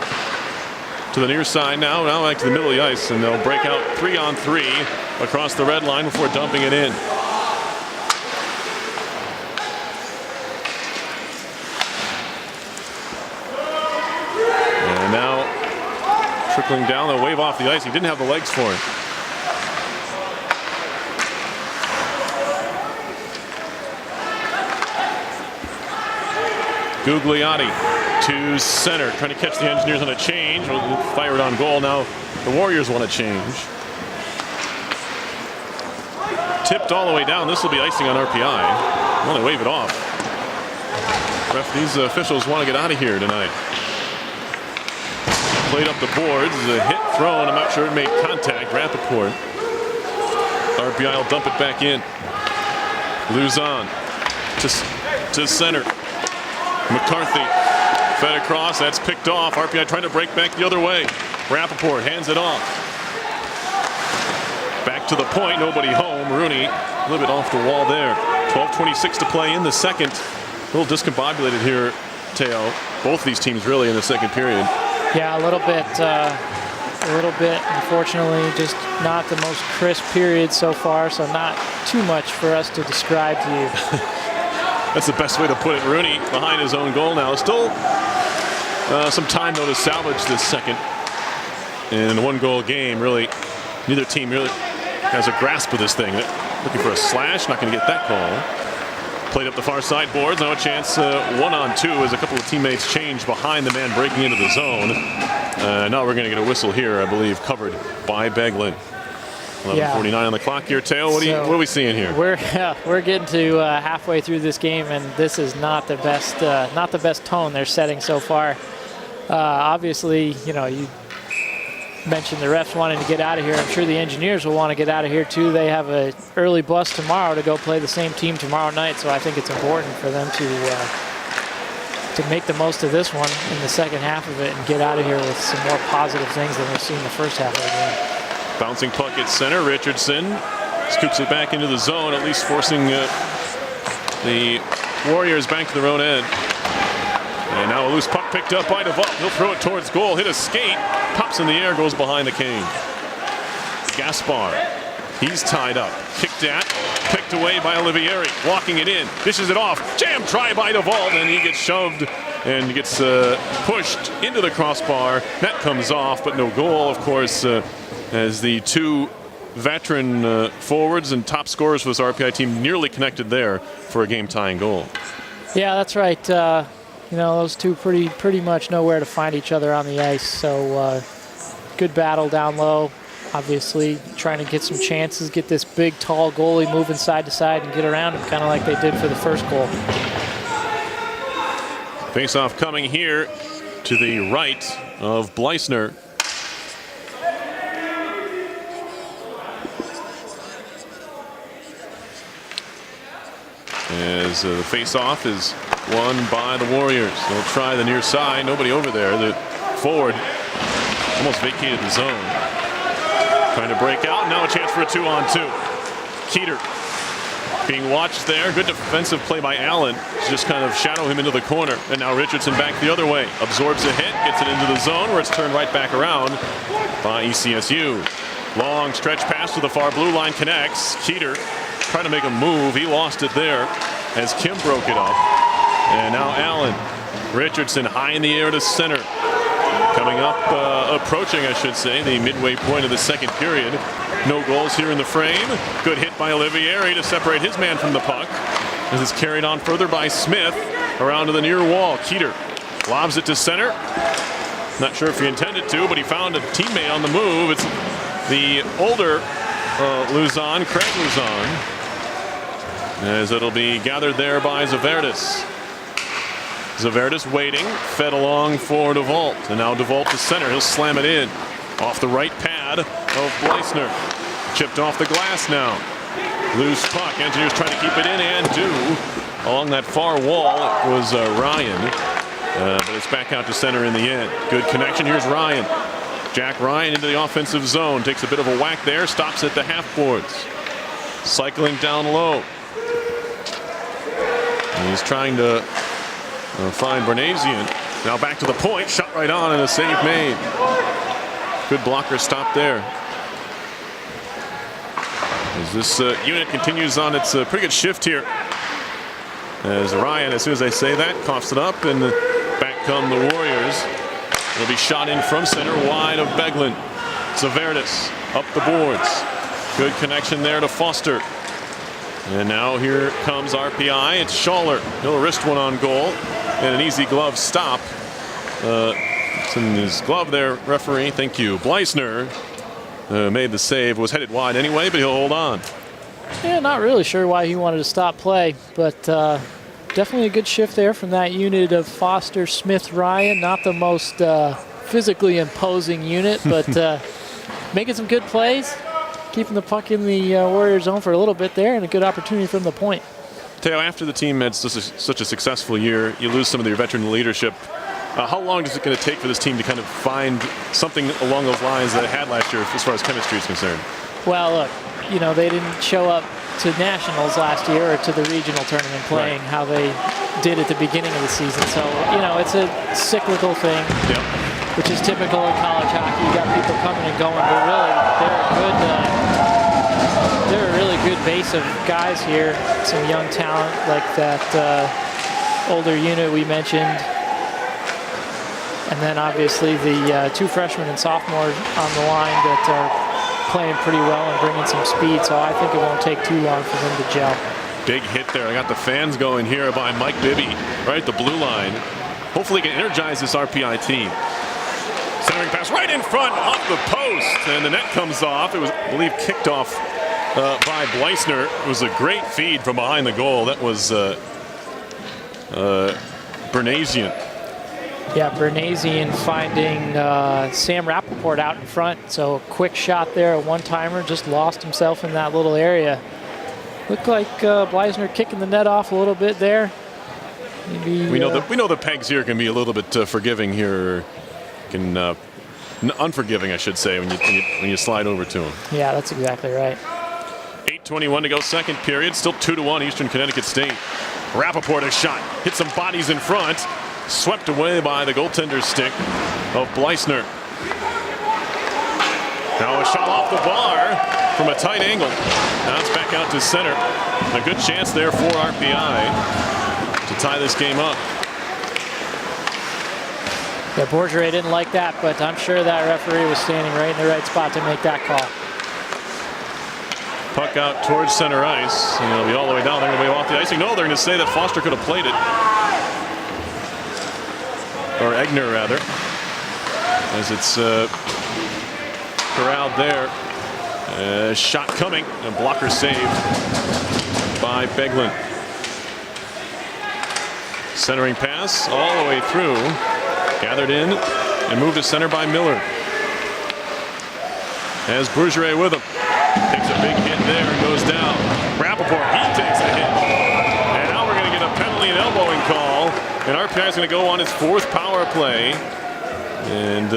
Speaker 1: To the near side now back to the middle of the ice, and they'll break out 3-on-3 across the red line before dumping it in. And now trickling down, they'll wave off the ice. He didn't have the legs for it. Gugliotti to center, trying to catch the Engineers on a change. Fired on goal. Now the Warriors want to change. Tipped all the way down. This will be icing on RPI. Well, they wave it off. These officials want to get out of here tonight. Played up the boards. A hit thrown. I'm not sure it made contact. Rappaport. RPI will dump it back in. Luzon to center. McCarthy fed across. That's picked off. RPI trying to break back the other way. Rappaport hands it off. Back to the point. Nobody home. Rooney a little bit off the wall there. 12:26 to play in the second. A little discombobulated here, Teo. Both these teams really in the second period.
Speaker 2: Yeah, a little bit. Unfortunately, just not the most crisp period so far. So not too much for us to describe to you.
Speaker 1: That's the best way to put it. Rooney behind his own goal now. Still some time though to salvage this second. In a one-goal game, really, neither team really has a grasp of this thing. Looking for a slash, not going to get that call. Played up the far side boards. Now a chance 1-on-2 as a couple of teammates change behind the man breaking into the zone. Now we're going to get a whistle here, I believe, covered by Beglin. 11:49 on the clock here. Teo, what are we seeing here?
Speaker 2: We're getting to halfway through this game, and this is not the best tone they're setting so far. Obviously, you mentioned the refs wanting to get out of here. I'm sure the Engineers will want to get out of here too. They have an early bus tomorrow to go play the same team tomorrow night, so I think it's important for them to make the most of this one in the second half of it and get out of here with some more positive things than we've seen in the first half of the game.
Speaker 1: Bouncing puck at center. Richardson scoops it back into the zone, at least forcing the Warriors back to their own end. And now a loose puck picked up by DeVault. He'll throw it towards goal, hit a skate, pops in the air, goes behind the cane. Gaspar, he's tied up. Kicked at, picked away by Olivieri. Walking it in, dishes it off. Jam try by DeVault, and he gets shoved and gets pushed into the crossbar. Net comes off, but no goal, of course, as the two veteran forwards and top scorers for this RPI team nearly connected there for a game-tying goal.
Speaker 2: Yeah, that's right. Those two pretty much know where to find each other on the ice. So good battle down low. Obviously trying to get some chances, get this big, tall goalie moving side to side and get around him, kind of like they did for the first goal.
Speaker 1: Face-off coming here to the right of Bleisner. As the face-off is won by the Warriors. They'll try the near side. Nobody over there. The forward almost vacated the zone. Trying to break out. Now a chance for a 2-on-2. Keeter being watched there. Good defensive play by Allen. Just kind of shadow him into the corner. And now Richardson back the other way. Absorbs a hit. Gets it into the zone where it's turned right back around by ECSU. Long stretch pass to the far blue line. Connects. Keeter trying to make a move. He lost it there as Kim broke it up. And now Allen. Richardson high in the air to center. Coming up, approaching, I should say, the midway point of the second period. No goals here in the frame. Good hit by Olivieri to separate his man from the puck. This is carried on further by Smith around to the near wall. Keeter lobs it to center. Not sure if he intended to, but he found a teammate on the move. It's the older Luzon, Craig Luzon, as it'll be gathered there by Zaverdis. Zaverdis waiting, fed along for DeVault, and now DeVault to center. He'll slam it in off the right pad of Bleisner. Chipped off the glass now. Loose puck. Engineers trying to keep it in and do. Along that far wall, it was Ryan, but it's back out to center in the end. Good connection. Here's Ryan. Jack Ryan into the offensive zone. Takes a bit of a whack there. Stops at the half boards. Cycling down low. And he's trying to find Bernasian. Now back to the point. Shot right on and a save made. Good blocker stop there. As this unit continues on its pretty good shift here. As Ryan, as soon as I say that, coughs it up, and back come the Warriors. It'll be shot in from center, wide of Beglin. Zaverdis up the boards. Good connection there to Foster. And now here comes RPI. It's Schaller. He'll wrist one on goal. and an easy glove stop. It's in his glove there, referee. Thank you. Bleisner made the save. Was headed wide anyway, but he'll hold on.
Speaker 2: Yeah, not really sure why he wanted to stop play, but definitely a good shift there from that unit of Foster, Smith, Ryan. Not the most physically imposing unit, but making some good plays, keeping the puck in the Warrior zone for a little bit there, and a good opportunity from the point.
Speaker 1: Teo, after the team had such a successful year, you lose some of your veteran leadership. How long is it going to take for this team to kind of find something along those lines that it had last year as far as chemistry is concerned?
Speaker 2: Well, look, you know, they didn't show up to nationals last year or to the regional tournament playing how they did at the beginning of the season. So, you know, it's a cyclical thing, which is typical in college hockey. You got people coming and going, but really, they're a really good base of guys here. Some young talent like that older unit we mentioned. And then obviously the two freshmen and sophomores on the line that are playing pretty well and bringing some speed, so I think it won't take too long for them to gel. Big hit there. I got the fans going here by Mike Bibby, right at the blue line. Hopefully he can energize this RPI team. Centering pass right in front, off the post, and the net comes off. It was, I believe, kicked off by Bleisner. It was a great feed from behind the goal. That was Bernasian. Yeah, Bernasian finding Sam Rappaport out in front. So a quick shot there, a one-timer, just lost himself in that little area. Looked like Bleisner kicking the net off a little bit there. Maybe, we know the pegs here can be a little bit forgiving here, unforgiving, I should say, when you slide over to him. Yeah, that's exactly right. 8:21 to go, second period. Still 2-1 Eastern Connecticut State. Rappaport a shot, hit some bodies in front. Swept away by the goaltender's stick of Bleisner. Now a shot off the bar from a tight angle. Now it's back out to center. A good chance there for RPI to tie this game up. Yeah, Bourgeois didn't like that, but I'm sure that referee was standing right in the right spot to make that call. Puck out towards center ice. And it'll be all the way down. They're going to be off the icing. No, they're going to say that Foster could have played it. Or Egner, rather, as it's corralled there. Shot coming, a blocker saved by Beglin. Centering pass all the way through, gathered in and moved to center by Miller. As Bourgeois with him, takes a big hit there and goes down. Rappaport, he takes a hit. And now we're going to get a penalty and elbowing call. And RPI is going to go on its fourth power play. And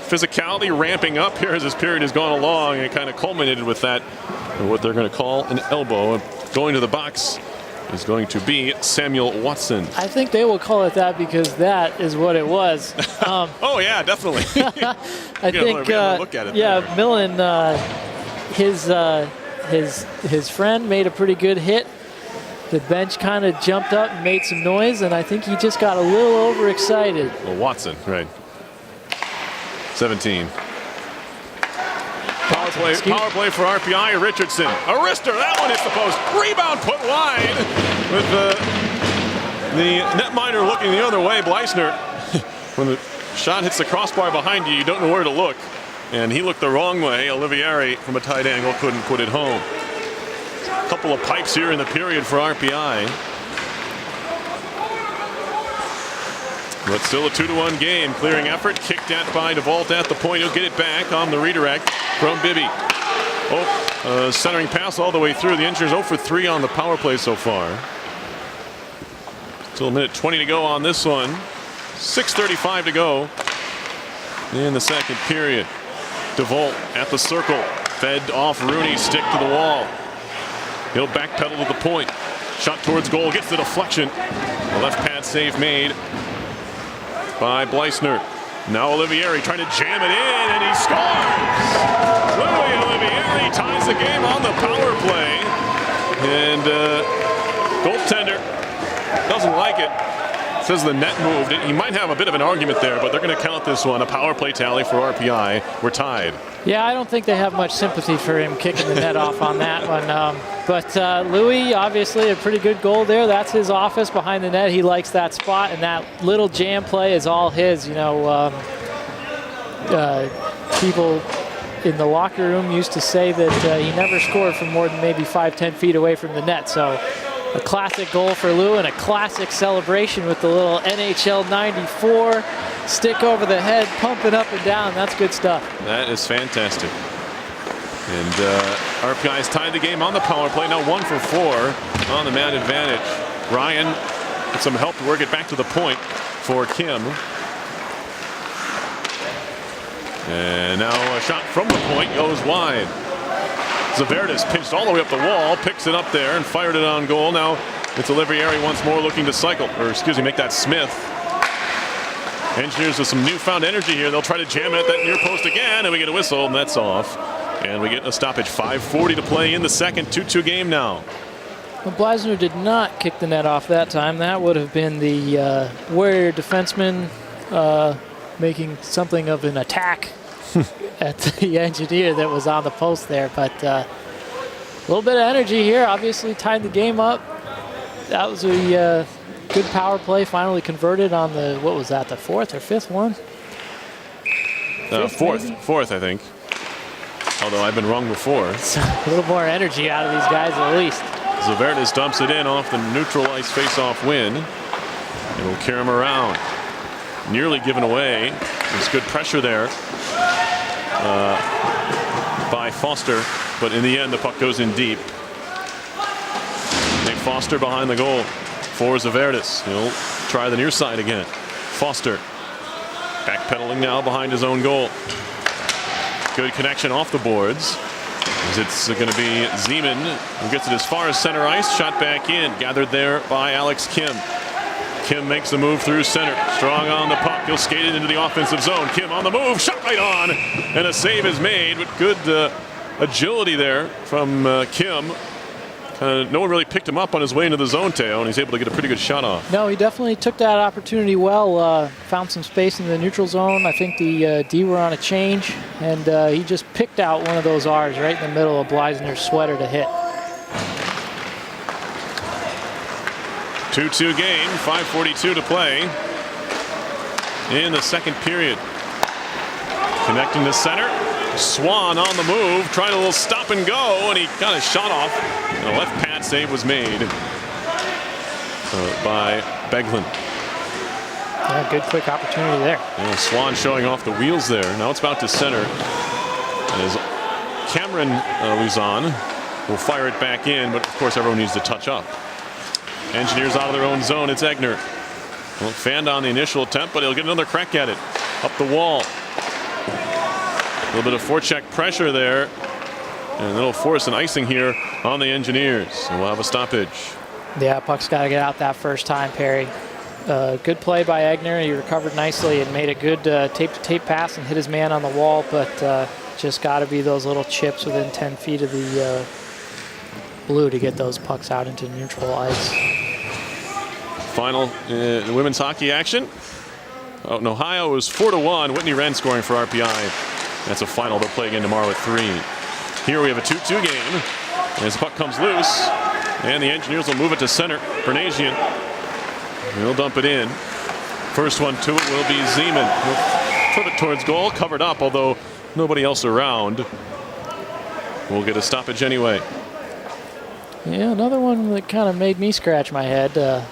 Speaker 2: physicality ramping up here as this period has gone along. And it kind of culminated with that, what they're going to call an elbow. And going to the box is going to be Samuel Watson. I think they will call it that because that is what it was. Oh, yeah, definitely. I think, look at it there. Millen, his friend made a pretty good hit. The bench kind of jumped up and made some noise, and I think he just got a little overexcited. Well, Watson, right. 17. Power play for RPI. Richardson. A wrister. That one hits the post. Rebound put wide with the netminder looking the other way. Bleisner, when the shot hits the crossbar behind you, you don't know where to look. And he looked the wrong way. Olivieri from a tight angle couldn't put it home. Couple of pipes here in the period for RPI. But still a 2-1 game. Clearing effort, kicked at by DeVault at the point. He'll get it back on the redirect from Bibby. Centering pass all the way through. The Insurers 0 for 3 on the power play so far. Still a minute 20 to go on this one. 6:35 to go in the second period. DeVault at the circle. Fed off Rooney, stick to the wall. He'll backpedal to the point. Shot towards goal, gets the deflection. The left pad save made by Bleisner. Now Olivieri trying to jam it in, and he scores! Louis Olivieri ties the game on the power play. And goaltender doesn't like it. Says the net moved. He might have a bit of an argument there, but they're going to count this one. A power play tally for RPI. We're tied. Yeah, I don't think they have much sympathy for him kicking the net off on that one. But Louis, obviously, a pretty good goal there. That's his office behind the net. He likes that spot, and that little jam play is all his. You know, people in the locker room used to say that he never scored from more than maybe 5-10 feet away from the net. So a classic goal for Lou and a classic celebration with the little NHL 94 stick over the head, pumping up and down. That's good stuff.
Speaker 1: That is fantastic. And RPI's tied the game on the power play. Now 1 for 4 on the man advantage. Ryan with some help to work it back to the point for Kim. And now a shot from the point goes wide. Zaverdis pinched all the way up the wall, picks it up there and fired it on goal. Now it's Olivieri once more looking to cycle, or excuse me, make that Smith. Engineers with some newfound energy here. They'll try to jam it at that near post again, and we get a whistle, and that's off. And we get a stoppage. 5:40 to play in the second. 2-2 game now.
Speaker 2: Well, Bleisner did not kick the net off that time. That would have been the Warrior defenseman making something of an attack at the Engineer that was on the post there. But a little bit of energy here. Obviously tied the game up. That was a good power play, finally converted on the, what was that, the 4th or 5th one?
Speaker 1: Fourth, I think. Although I've been wrong before.
Speaker 2: So a little more energy out of these guys at least.
Speaker 1: Zaverdis dumps it in off the neutral ice face-off win. And will carry him around. Nearly given away. There's good pressure there by Foster, but in the end the puck goes in deep. Nick Foster behind the goal for Zaverdis. He'll try the near side again. Foster backpedaling now behind his own goal. Good connection off the boards. It's going to be Zeman who gets it as far as center ice. Shot back in. Gathered there by Alex Kim. Kim makes the move through center. Strong on the puck. He'll skate it into the offensive zone. Kim on the move. Shot right on. And a save is made. But good agility there from Kim. No one really picked him up on his way into the zone, Teo, and he's able to get a pretty good shot off.
Speaker 2: No, he definitely took that opportunity well. Found some space in the neutral zone. I think the D were on a change, and he just picked out one of those R's right in the middle of Bleisner's sweater to hit.
Speaker 1: 2-2 game, 5:42 to play in the second period. Connecting to center. Swan on the move, trying a little stop and go, and he got his shot off. And a left pad save was made by Beglin.
Speaker 2: Yeah, good quick opportunity there.
Speaker 1: Yeah, Swan showing off the wheels there. Now it's about to center. As Cameron Luzon will fire it back in, but of course everyone needs to touch up. Engineers out of their own zone. It's Egner. Well, fanned on the initial attempt, but he'll get another crack at it. Up the wall. A little bit of forecheck pressure there. And it'll force an icing here on the Engineers. And we'll have a stoppage.
Speaker 2: Yeah, puck's got to get out that first time, Perry. Good play by Egner. He recovered nicely and made a good tape-to-tape pass and hit his man on the wall, but just got to be those little chips within 10 feet of the blue to get those pucks out into neutral ice.
Speaker 1: Final women's hockey action. Out in Ohio, it was 4-1. Whitney Wren scoring for RPI. That's a final. They'll play again tomorrow at 3. Here we have a 2-2 game. As the puck comes loose, and the Engineers will move it to center. Bernasian. He'll dump it in. First one to it will be Zeman. He'll put it towards goal, covered up, although nobody else around. We'll get a stoppage anyway.
Speaker 2: Yeah, another one that kind of made me scratch my head.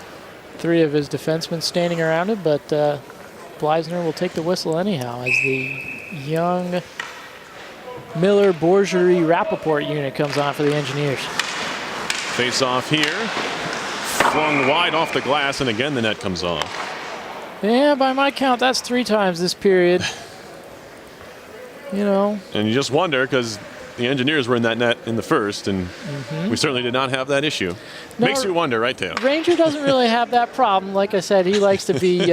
Speaker 2: 3 of his defensemen standing around it, but Bleisner will take the whistle anyhow as the young Miller, Borgery, Rappaport unit comes on for the Engineers.
Speaker 1: Face off here. Flung wide off the glass, and again the net comes off.
Speaker 2: Yeah, by my count, that's 3 times this period. You know.
Speaker 1: And you just wonder, because the Engineers were in that net in the first, and we certainly did not have that issue.
Speaker 2: No,
Speaker 1: makes you wonder, right, Taylor?
Speaker 2: Ranger doesn't really have that problem. Like I said, he likes to be,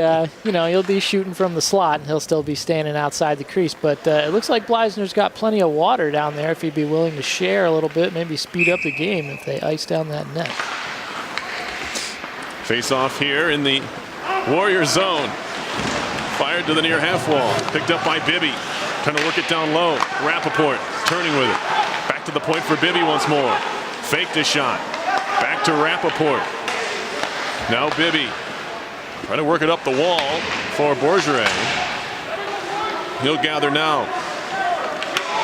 Speaker 2: you know, he'll be shooting from the slot, and he'll still be standing outside the crease. But it looks like Bleisner's got plenty of water down there if he'd be willing to share a little bit, maybe speed up the game if they ice down that net.
Speaker 1: Face off here in the Warrior zone. Fired to the near half wall. Picked up by Bibby. Trying to work it down low. Rappaport turning with it. Back to the point for Bibby once more. Faked a shot. Back to Rappaport. Now Bibby. Trying to work it up the wall for Bourgeois. He'll gather now.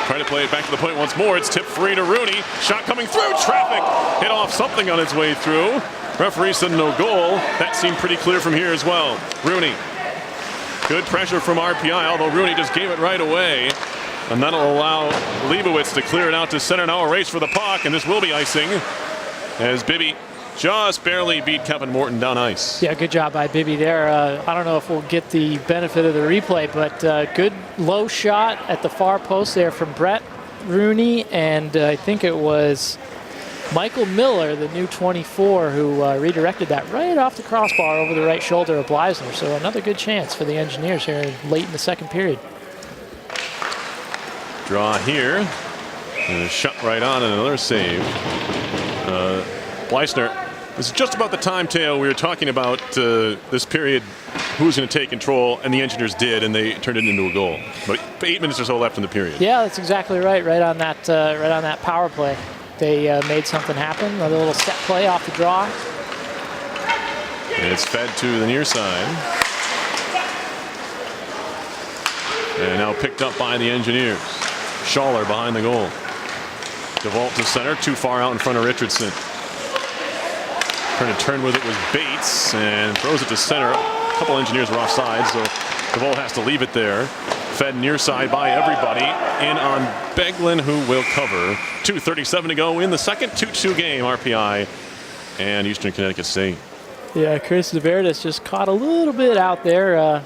Speaker 1: Trying to play it back to the point once more. It's tipped free to Rooney. Shot coming through. Traffic. Hit off something on its way through. Referee said no goal. That seemed pretty clear from here as well. Rooney. Good pressure from RPI, although Rooney just gave it right away. And that'll allow Leibowitz to clear it out to center. Now a race for the puck, and this will be icing as Bibby just barely beat Kevin Morton down ice.
Speaker 2: Yeah, good job by Bibby there. I don't know if we'll get the benefit of the replay, but good low shot at the far post there from Brett Rooney, and I think it was Michael Miller, the new 24, who redirected that right off the crossbar over the right shoulder of Bleisner. So another good chance for the Engineers here late in the second period.
Speaker 1: Draw here. And a shot right on and another save. Bleisner, this is just about the time, Teo, we were talking about this period, who's going to take control, and the Engineers did, and they turned it into a goal. But 8 minutes or so left in the period.
Speaker 2: Yeah, that's exactly right. Right on that power play. They made something happen, another little step play off the draw.
Speaker 1: And it's fed to the near side. And now picked up by the Engineers. Schaller behind the goal. DeVault to center, too far out in front of Richardson. Trying to turn with it was Bates and throws it to center. A couple Engineers were offside, so DeVault has to leave it there. Fed near side by everybody. In on Beglin, who will cover. 2:37 to go in the second 2-2 game. RPI and Eastern Connecticut State.
Speaker 2: Yeah, Chris Zaverdis just caught a little bit out there.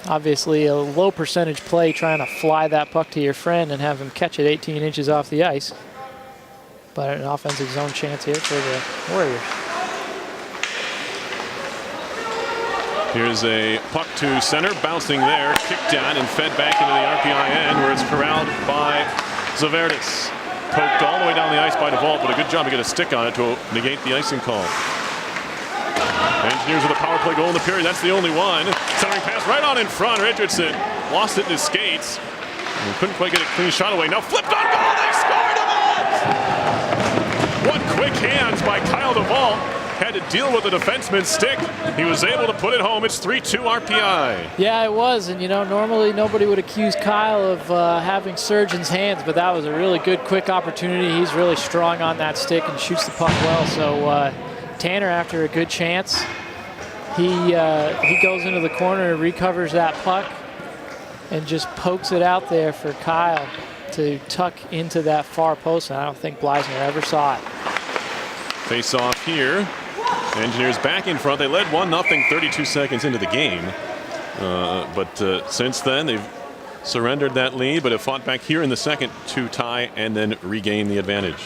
Speaker 2: Obviously a low percentage play trying to fly that puck to your friend and have him catch it 18 inches off the ice. But an offensive zone chance here for the Warriors.
Speaker 1: Here's a puck to center, bouncing there, kicked down and fed back into the RPI end where it's corralled by Zaverdis. Poked all the way down the ice by DeVault, but a good job to get a stick on it to negate the icing call. Engineers with a power play goal in the period, that's the only one. Centering pass right on in front, Richardson lost it in his skates. And couldn't quite get a clean shot away. Now flipped on goal, they scored DeVault! What quick hands by Kyle DeVault. Had to deal with the defenseman's stick. He was able to put it home. It's 3-2 RPI.
Speaker 2: Yeah, it was. And, you know, normally nobody would accuse Kyle of having surgeon's hands, but that was a really good, quick opportunity. He's really strong on that stick and shoots the puck well. So Tanner, after a good chance, he goes into the corner and recovers that puck and just pokes it out there for Kyle to tuck into that far post. And I don't think Bleisner ever saw it.
Speaker 1: Face off here. Engineers back in front. They led 1-0 32 seconds into the game. But since then, they've surrendered that lead, but have fought back here in the second to tie and then regain the advantage.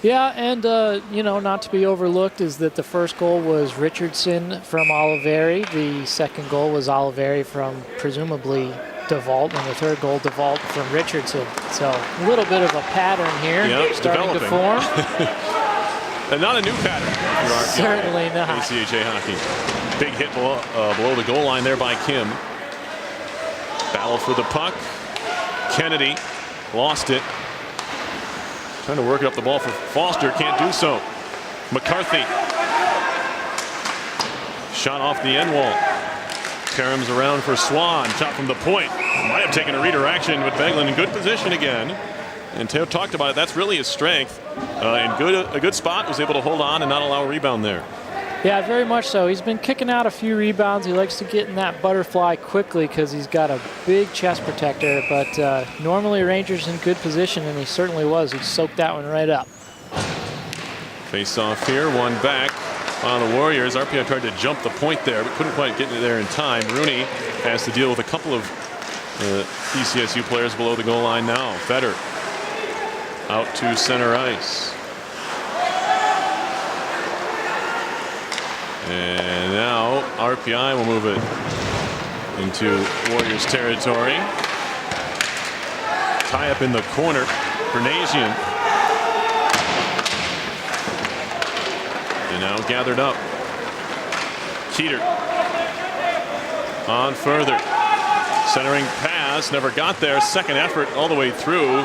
Speaker 2: Yeah, and, you know, not to be overlooked is that the first goal was Richardson from Oliveri. The second goal was Oliveri from presumably DeVault, and the third goal DeVault from Richardson. So a little bit of a pattern here starting to form.
Speaker 1: And not a new pattern for RPI.
Speaker 2: Certainly not.
Speaker 1: ACHA hockey. Big hit below the goal line there by Kim. Battle for the puck. Kennedy lost it. Trying to work it up the ball for Foster. Can't do so. McCarthy. Shot off the end wall. Karam's around for Swan. Shot from the point. Might have taken a redirection, but Beglin in good position again. And Teo talked about it. That's really his strength. A good spot. Was able to hold on and not allow a rebound there.
Speaker 2: Yeah, very much so. He's been kicking out a few rebounds. He likes to get in that butterfly quickly because he's got a big chest protector. But normally Rangers in good position, and he certainly was. He soaked that one right up. Face
Speaker 1: off here. One back on the Warriors. RPI tried to jump the point there, but couldn't quite get it there in time. Rooney has to deal with a couple of ECSU players below the goal line now. Feder out to center ice. And now RPI will move it into Warriors territory. Tie up in the corner. Bernasian. And now gathered up. Keeter on further. Centering pass. pass, never got there. Second effort all the way through.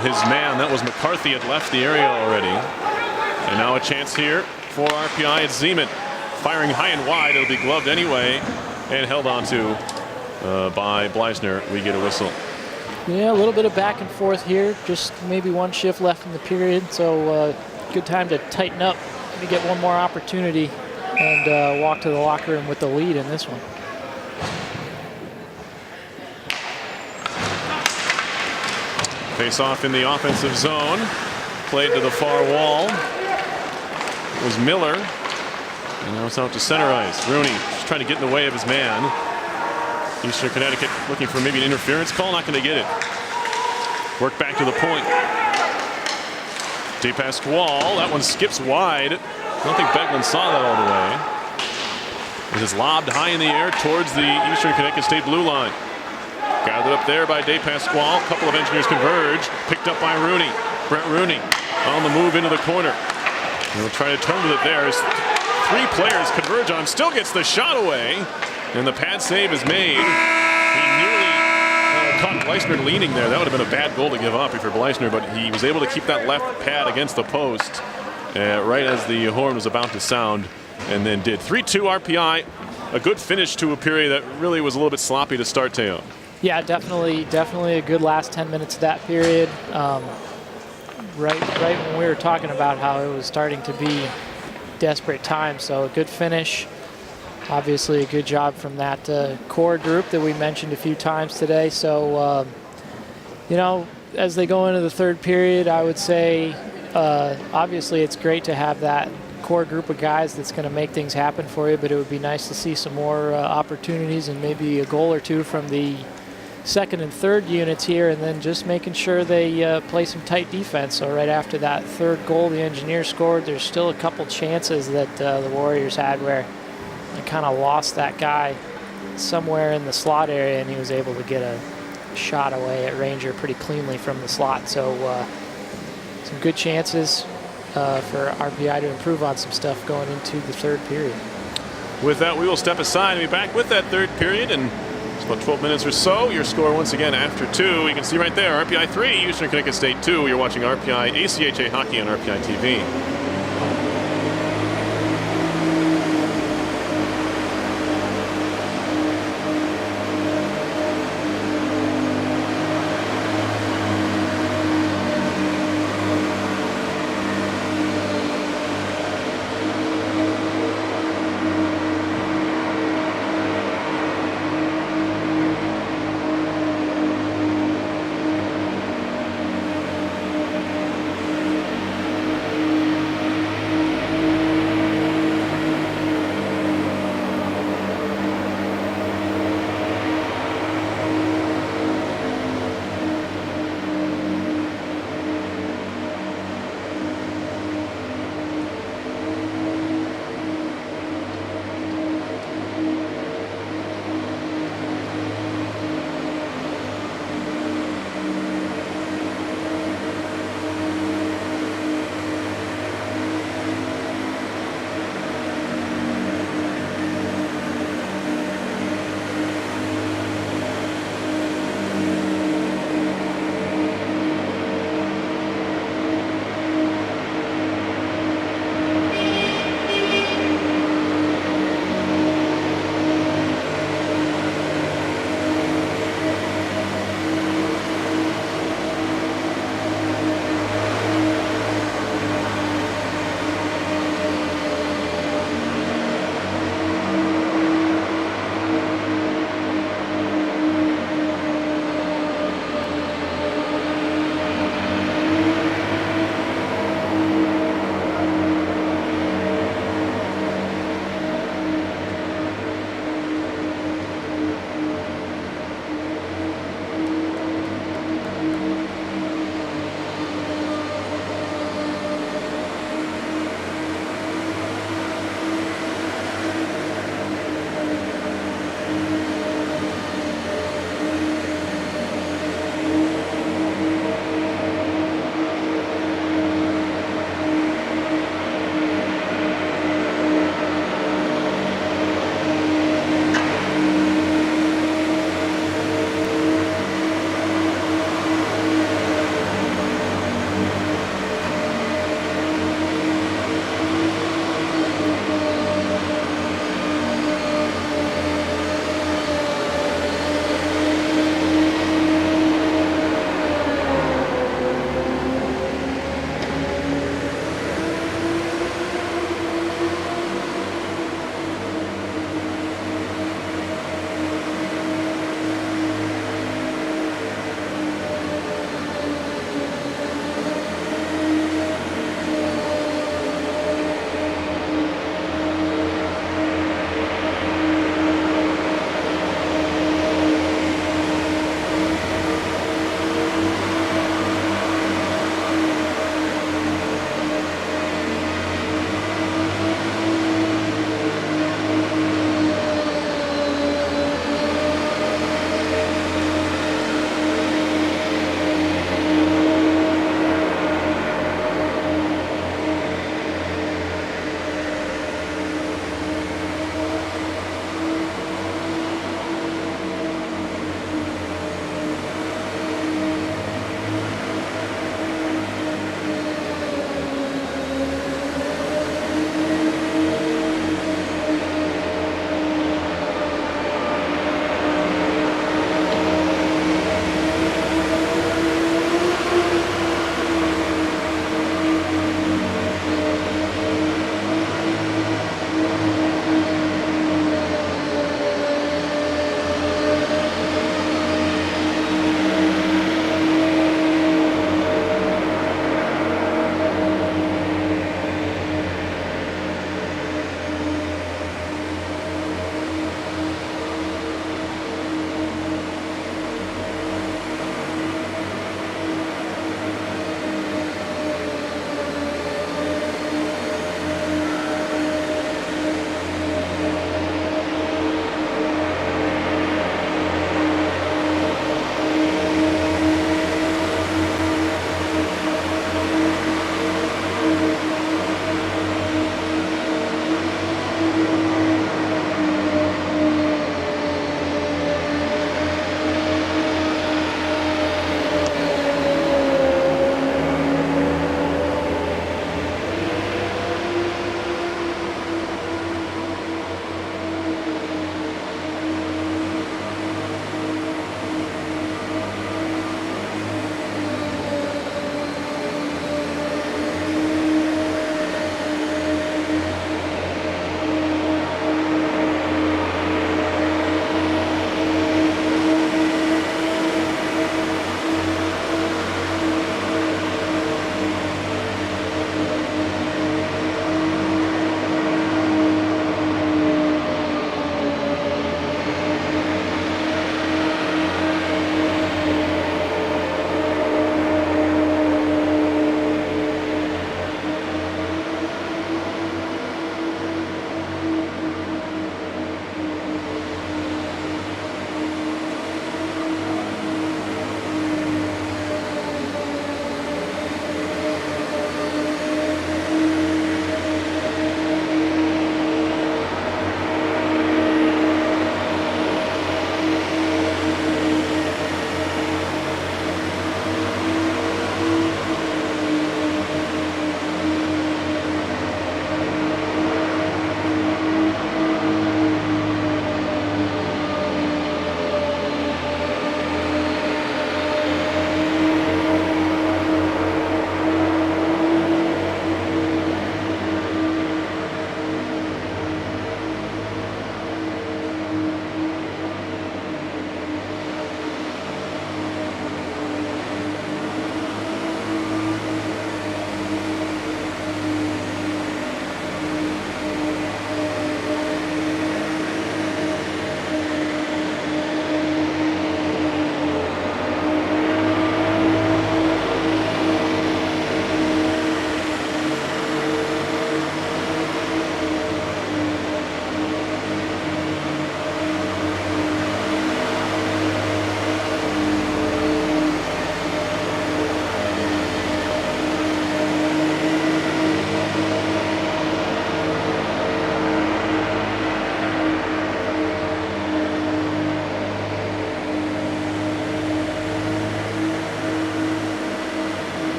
Speaker 1: His man, that was McCarthy, had left the area already. And now a chance here for RPI. It's Zeman firing high and wide. It'll be gloved anyway and held on to by Bleisner. We get a whistle.
Speaker 2: Yeah, a little bit of back and forth here. Just maybe one shift left in the period. So good time to tighten up, maybe get one more opportunity and walk to the locker room with the lead in this one.
Speaker 1: Face off in the offensive zone. Played to the far wall. It was Miller. And now it's out to center ice. Rooney just trying to get in the way of his man. Eastern Connecticut looking for maybe an interference call. Not going to get it. Work back to the point. Deep past Wall. That one skips wide. I don't think Beglin saw that all the way. It is lobbed high in the air towards the Eastern Connecticut State blue line. Gathered up there by De Pasquale. A couple of Engineers converge. Picked up by Rooney. Brent Rooney on the move into the corner. He'll try to turn with it there as three players converge on him. Still gets the shot away. And the pad save is made. He nearly caught Bleisner leaning there. That would have been a bad goal to give up if you're Bleisner, but he was able to keep that left pad against the post right as the horn was about to sound, and then did. 3-2 RPI. A good finish to a period that really was a little bit sloppy to start, Teo.
Speaker 2: Yeah, definitely a good last 10 minutes of that period. Right when we were talking about how it was starting to be desperate times, so a good finish. Obviously a good job from that core group that we mentioned a few times today. So, you know, as they go into the third period, I would say obviously it's great to have that core group of guys that's going to make things happen for you, but it would be nice to see some more opportunities and maybe a goal or two from the second and third units here, and then just making sure they play some tight defense. So right after that third goal the Engineers scored, there's still a couple chances that the Warriors had where they kind of lost that guy somewhere in the slot area, and he was able to get a shot away at Ranger pretty cleanly from the slot. So some good chances for RPI to improve on some stuff going into the third period.
Speaker 1: With that, we will step aside and be back with that third period, and it's about 12 minutes or so. Your score once again after 2. You can see right there, RPI 3, Eastern Connecticut State 2. You're watching RPI ACHA hockey on RPI TV.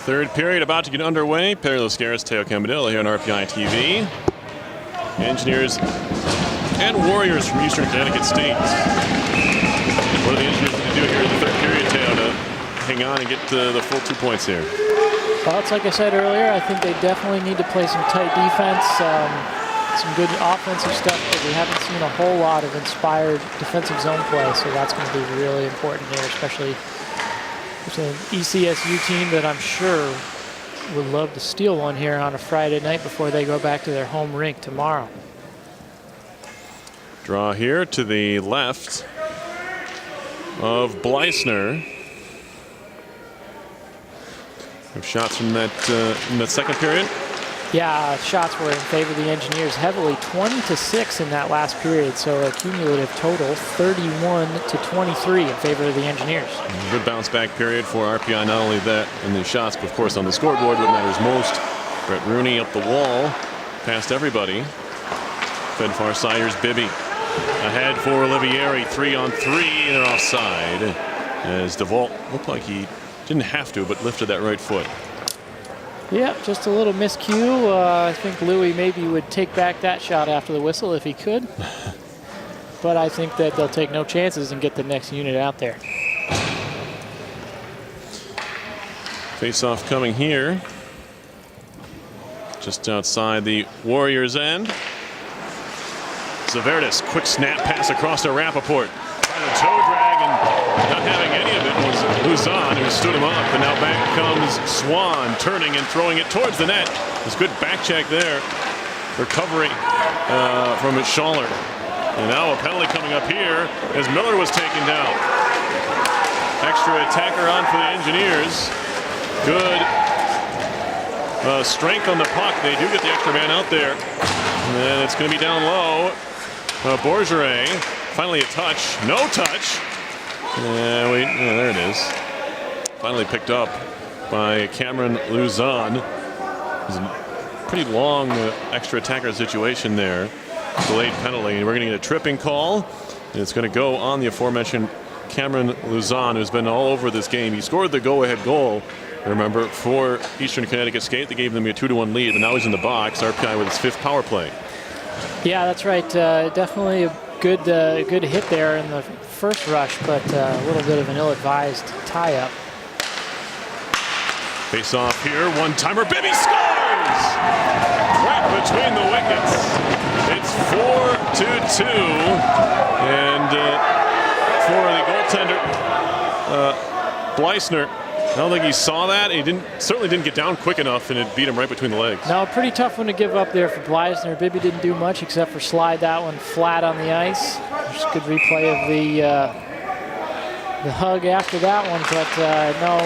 Speaker 1: Third period about to get underway. Perry Lascaris, Teo Cambadilla here on RPI TV. Engineers and Warriors from Eastern Connecticut State. What are the Engineers going to do here in the third period, Teo, to hang on and get the full 2 points here?
Speaker 2: Well, it's like I said earlier, I think they definitely need to play some tight defense, some good offensive stuff, but we haven't seen a whole lot of inspired defensive zone play, so that's going to be really important here, especially it's an ECSU team that I'm sure would love to steal one here on a Friday night before they go back to their home rink tomorrow.
Speaker 1: Draw here to the left of Bleisner. Shots from that second period.
Speaker 2: Yeah, shots were in favor of the Engineers heavily, 20-6 in that last period. So a cumulative total 31-23 in favor of the Engineers.
Speaker 1: Good bounce back period for RPI. Not only that in the shots, but of course on the scoreboard, what matters most. Brett Rooney up the wall, past everybody. Fed Farsiders, Bibby ahead for Olivieri, 3-on-3, and they're offside. As DeVault looked like he didn't have to, but lifted that right foot.
Speaker 2: Yeah, just a little miscue. I think Louis maybe would take back that shot after the whistle if he could. But I think that they'll take no chances and get the next unit out there.
Speaker 1: Face-off coming here. Just outside the Warriors' end. Zaverdis, quick snap pass across to Rappaport. Trying to toe drag and not having any of it was Luzon, who stood him up. And now back comes Swan, turning and throwing it towards the net. There's good back check there. Recovery from Schaller. And now a penalty coming up here as Miller was taken down. Extra attacker on for the Engineers. Good strength on the puck. They do get the extra man out there. And it's going to be down low. Borgeret, finally a touch. No touch. There it is. Finally picked up by Cameron Luzon. It was a pretty long extra attacker situation there. Delayed penalty. And we're going to get a tripping call. And it's going to go on the aforementioned Cameron Luzon, who's been all over this game. He scored the go-ahead goal, remember, for Eastern Connecticut State. They gave them a 2-1 lead, but now he's in the box. RPI with his 5th power play.
Speaker 2: Yeah, that's right. Definitely a good hit there in the first rush, but a little bit of an ill-advised tie-up.
Speaker 1: Face off here, one-timer. Bibby scores! Right between the wickets. It's 4-2, and for the goaltender, Bleisner. I don't think he saw that. He certainly didn't get down quick enough, and it beat him right between the legs.
Speaker 2: No, pretty tough one to give up there for Bleisner. Bibby didn't do much except for slide that one flat on the ice. There's a good replay of the hug after that one, but no,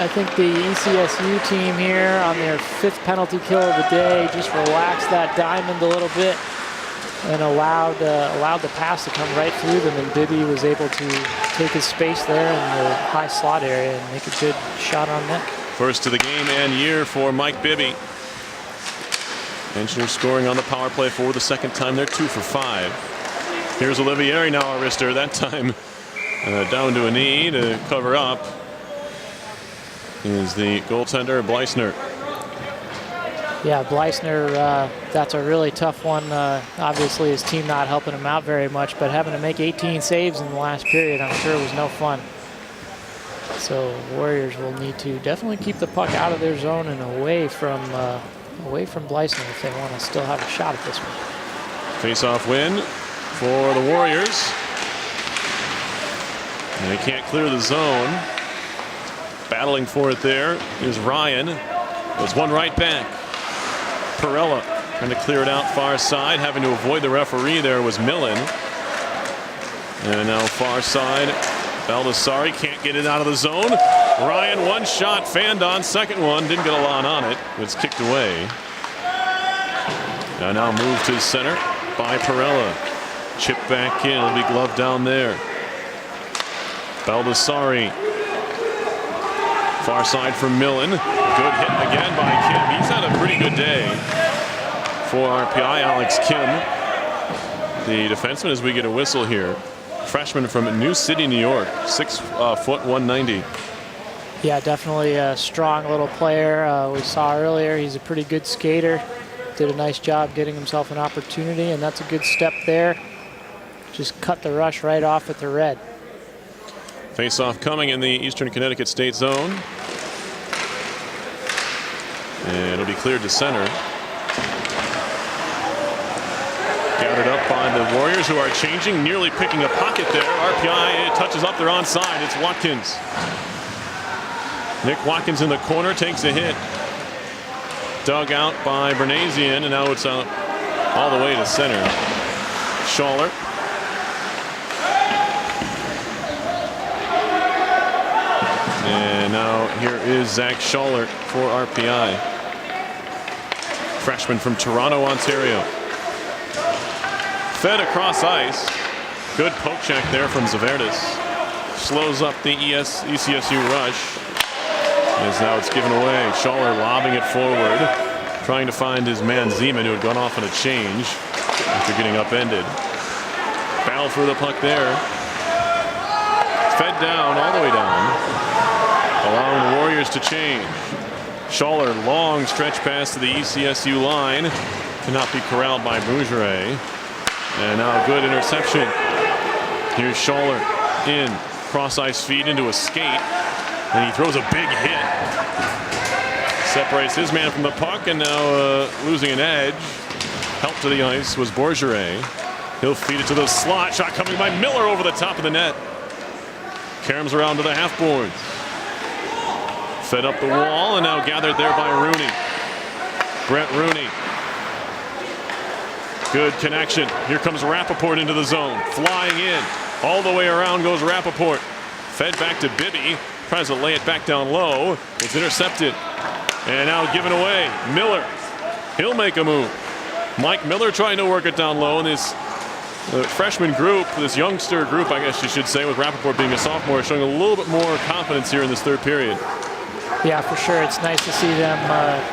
Speaker 2: I think the ECSU team here on their 5th penalty kill of the day just relaxed that diamond a little bit and allowed the pass to come right through them, and Bibby was able to take his space there in the high slot area and make a good shot on net.
Speaker 1: First to the game and year for Mike Bibby. Engineers scoring on the power play for the 2nd time. They're 2 for 5. Here's Olivieri now, a wrister. That time down to a knee to cover up is the goaltender, Bleisner.
Speaker 2: Yeah, Bleisner, that's a really tough one. Obviously, his team not helping him out very much, but having to make 18 saves in the last period, I'm sure was no fun. So Warriors will need to definitely keep the puck out of their zone and away from Bleisner if they want to still have a shot at this one.
Speaker 1: Face-off win for the Warriors. And they can't clear the zone. Battling for it there is Ryan. There's one right back. Perella trying to clear it out far side, having to avoid the referee there was Millen. And now far side, Baldessari can't get it out of the zone. Ryan, one shot, fanned on, second one, didn't get a lot on it. It's kicked away. And now moved to center by Perella. Chip back in, it'll be gloved down there. Baldessari. Far side from Millen. Good hit again by Kim. He's had a pretty good day for RPI. Alex Kim, the defenseman, as we get a whistle here. Freshman from New City, New York, 6 foot 190.
Speaker 2: Yeah, definitely a strong little player. We saw earlier he's a pretty good skater. Did a nice job getting himself an opportunity, and that's a good step there. Just cut the rush right off at the red.
Speaker 1: Face-off coming in the Eastern Connecticut State Zone. And it'll be cleared to center. Gathered up by the Warriors, who are changing, nearly picking a pocket there. RPI touches up, they're onside. It's Watkins. Nick Watkins in the corner, takes a hit. Dug out by Bernasian, and now it's all the way to center. Schaller. And now here is Zach Schaller for RPI. Freshman from Toronto, Ontario. Fed across ice. Good poke check there from Zaverdis. Slows up the ECSU rush. As now it's given away. Schaller lobbing it forward. Trying to find his man Zeman, who had gone off on a change after getting upended. Battle for the puck there. Fed down, all the way down. Allowing the Warriors to change. Schaller, long stretch pass to the ECSU line. Cannot be corralled by Bougeret. And now a good interception. Here's Schaller in. Cross ice feed into a skate. And he throws a big hit. Separates his man from the puck, and now losing an edge. Help to the ice was Bourgeray. He'll feed it to the slot. Shot coming by Miller over the top of the net. Caroms around to the half boards. Fed up the wall, and now gathered there by Rooney. Brett Rooney. Good connection. Here comes Rappaport into the zone. Flying in. All the way around goes Rappaport. Fed back to Bibby. Tries to lay it back down low. It's intercepted. And now given away. Miller. He'll make a move. Mike Miller trying to work it down low. And this freshman group, this youngster group, I guess you should say, with Rappaport being a sophomore, showing a little bit more confidence here in this third period.
Speaker 2: Yeah, for sure. It's nice to see them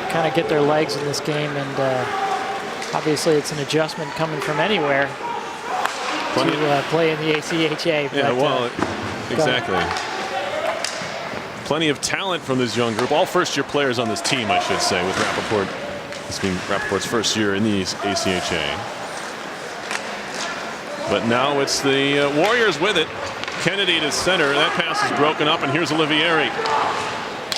Speaker 2: kind of get their legs in this game. And obviously it's an adjustment coming from anywhere to play in the ACHA.
Speaker 1: Yeah,
Speaker 2: but,
Speaker 1: well, exactly. Plenty of talent from this young group. All first-year players on this team, I should say, with Rappaport. This being Rappaport's first year in the ACHA. But now it's the Warriors with it. Kennedy to center. That pass is broken up, and here's Olivieri.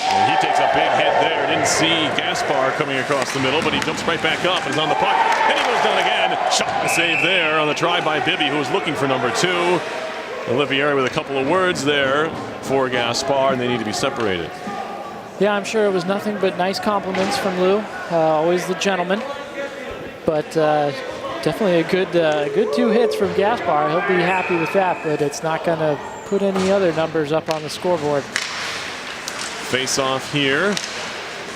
Speaker 1: And he takes a big hit there. Didn't see Gaspar coming across the middle, but he jumps right back up and is on the puck. And he goes down again. Shot and save there on the try by Bibby, who was looking for number 2. Olivieri with a couple of words there for Gaspar, and they need to be separated.
Speaker 2: Yeah, I'm sure it was nothing but nice compliments from Lou. Always the gentleman. But definitely a good 2 hits from Gaspar. He'll be happy with that, but it's not going to put any other numbers up on the scoreboard.
Speaker 1: Face off here.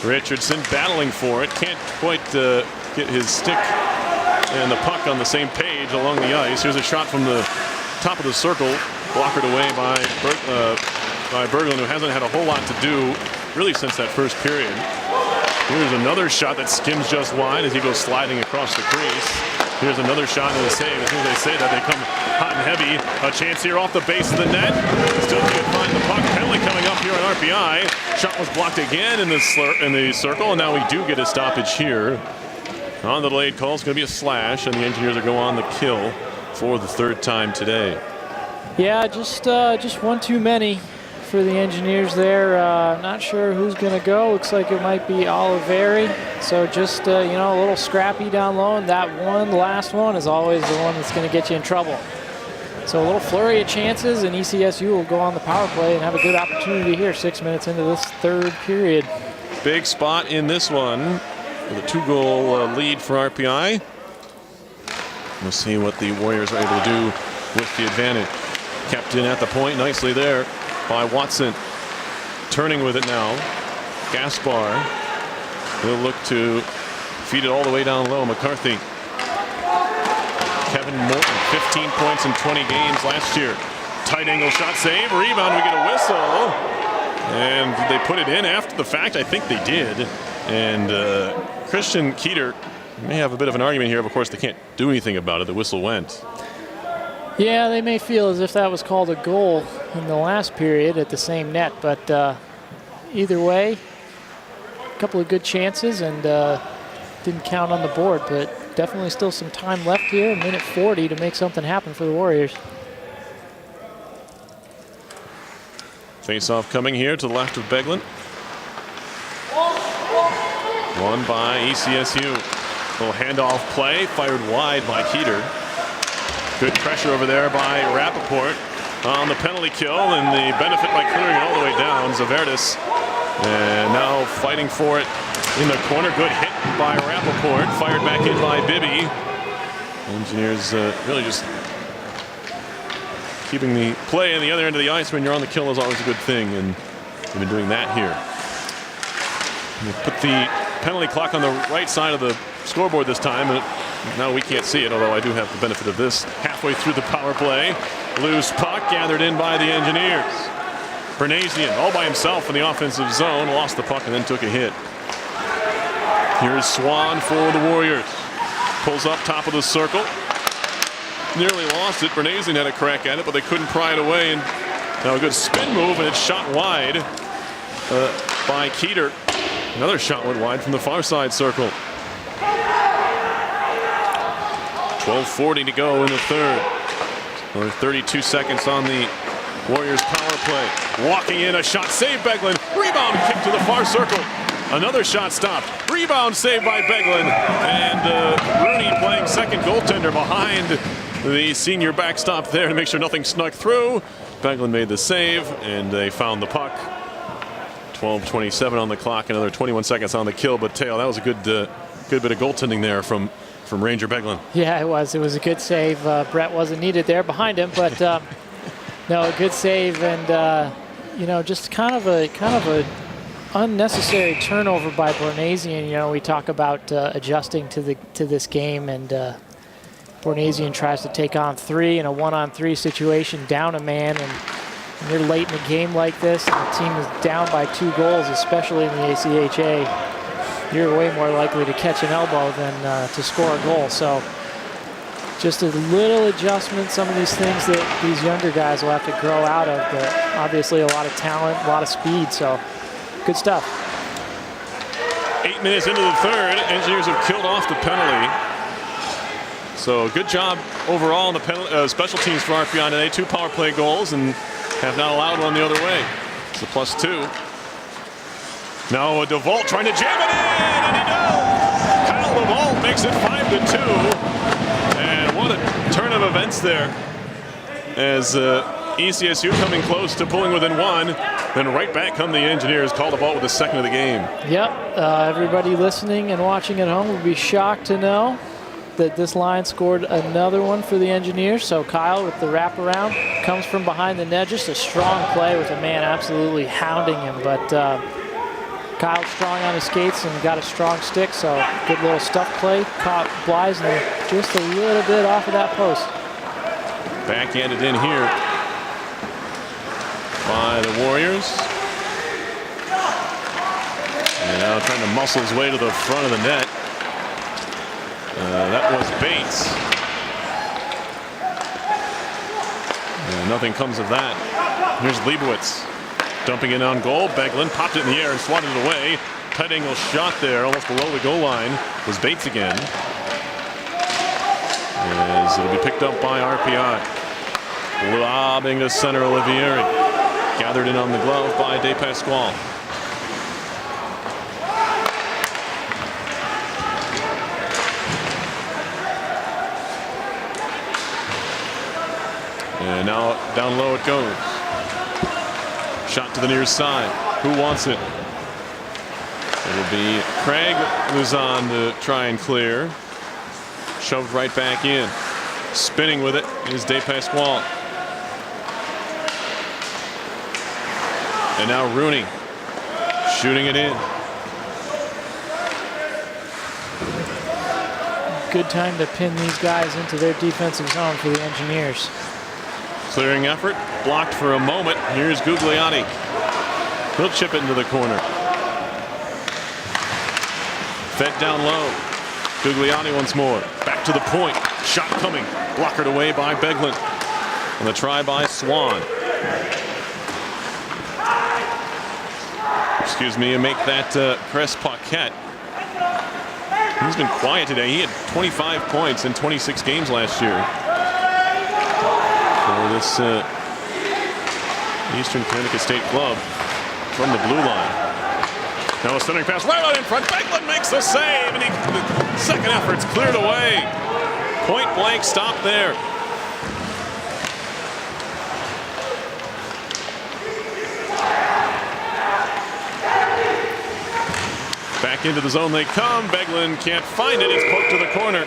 Speaker 1: Richardson battling for it. Can't quite get his stick and the puck on the same page along the ice. Here's a shot from the top of the circle. Blockered away by Berglund, who hasn't had a whole lot to do really since that first period. Here's another shot that skims just wide as he goes sliding across the crease. Here's another shot and a save. As soon as they say that, they come hot and heavy. A chance here off the base of the net. Still can't find the puck. Penalty coming up here on RPI. Shot was blocked again in the circle, and now we do get a stoppage here. On the delayed call, it's going to be a slash, and the Engineers are going on the kill for the 3rd time today.
Speaker 2: Yeah, just one too many for the Engineers there. Not sure who's going to go. Looks like it might be Oliveri. So just, a little scrappy down low, and that last one is always the one that's going to get you in trouble. So a little flurry of chances, and ECSU will go on the power play and have a good opportunity here 6 minutes into this 3rd period.
Speaker 1: Big spot in this one with a 2-goal lead for RPI. We'll see what the Warriors are able to do with the advantage. Kept in at the point nicely there by Watson. Turning with it now. Gaspar. He'll look to feed it all the way down low. McCarthy. Kevin Morton, 15 points in 20 games last year. Tight angle shot save. Rebound, we get a whistle. And did they put it in after the fact? I think they did. And Christian Keeter may have a bit of an argument here. Of course, they can't do anything about it. The whistle went.
Speaker 2: Yeah, they may feel as if that was called a goal in the last period at the same net, but either way. A couple of good chances and didn't count on the board, but definitely still some time left here, a minute 40 to make something happen for the Warriors.
Speaker 1: Face-off coming here to the left of Beglin. Won by ECSU. Little handoff play, fired wide by Keeter. Good pressure over there by Rappaport on the penalty kill, and the benefit by clearing it all the way down, Zaverdis. And now fighting for it in the corner. Good hit by Rappaport, fired back in by Bibby. Engineers really just keeping the play on the other end of the ice when you're on the kill is always a good thing, and we've been doing that here. We'll put the penalty clock on the right side of the scoreboard this time, and now we can't see it, although I do have the benefit of this. Halfway through the power play, loose puck gathered in by the Engineers. Bernasian all by himself in the offensive zone, lost the puck and then took a hit. Here's Swan for the Warriors. Pulls up top of the circle. Nearly lost it. Bernasian had a crack at it, but they couldn't pry it away. And now a good spin move, and it's shot wide by Keeter. Another shot went wide from the far side circle. 12:40 to go in the third. Another 32 seconds on the Warriors power play. Walking in, a shot saved Beglin. Rebound kick to the far circle. Another shot stopped. Rebound saved by Beglin. And Rooney playing second goaltender behind the senior backstop there to make sure nothing snuck through. Beglin made the save, and they found the puck. 12:27 on the clock, another 21 seconds on the kill. But Teo, that was a good bit of goaltending there from Ranger Beglin.
Speaker 2: Yeah, it was. It was a good save. Brett wasn't needed there behind him, but no, a good save, and you know, just kind of a unnecessary turnover by Bernasian. You know, we talk about adjusting to this game, and Bernasian tries to take on three in a 1-on-3 situation, down a man, and when you're late in a game like this, and the team is down by 2 goals, especially in the ACHA, you're way more likely to catch an elbow than to score a goal. So just a little adjustment, some of these things that these younger guys will have to grow out of, but obviously a lot of talent, a lot of speed, so good stuff.
Speaker 1: 8 minutes into the third, Engineers have killed off the penalty. So good job overall in the special teams for RPI today. 2 power play goals and have not allowed one the other way. It's a +2. Now DeVault trying to jam it in, and he does! Kyle DeVault makes it 5-2. And what a turn of events there, as ECSU coming close to pulling within 1. Then right back come the Engineers, call the ball with the second of the game.
Speaker 2: Yep, everybody listening and watching at home would be shocked to know that this line scored another one for the Engineers. So Kyle with the wraparound comes from behind the net. Just a strong play with a man absolutely hounding him. But Kyle's strong on his skates and got a strong stick. So good little stuff play. Caught Blysen just a little bit off of that post.
Speaker 1: Backhanded in here by the Warriors. And now trying to muscle his way to the front of the net. That was Bates. And nothing comes of that. Here's Leibowitz dumping it on goal. Beglin popped it in the air and swatted it away. Tight angle shot there, almost below the goal line. Was Bates again. As it'll be picked up by RPI. Lobbing to center, Olivieri. Gathered in on the glove by De Pasquale. And now down low it goes. Shot to the near side. Who wants it? It'll be Craig Luzon to try and clear. Shoved right back in. Spinning with it is De Pasquale. And now Rooney shooting it in.
Speaker 2: Good time to pin these guys into their defensive zone for the Engineers.
Speaker 1: Clearing effort, blocked for a moment. Here's Gugliotti. He'll chip it into the corner. Fed down low. Gugliotti once more. Back to the point. Shot coming. Blockered away by Beglin. On the try by Swan. excuse me, and make that Chris Paquette. He's been quiet today. He had 25 points in 26 games last year for this Eastern Connecticut State club from the blue line. Now a centering pass right out in front. Beglin makes the save, and the second effort's cleared away. Point blank stop there. Back into the zone they come. Beglin can't find it. It's poked to the corner.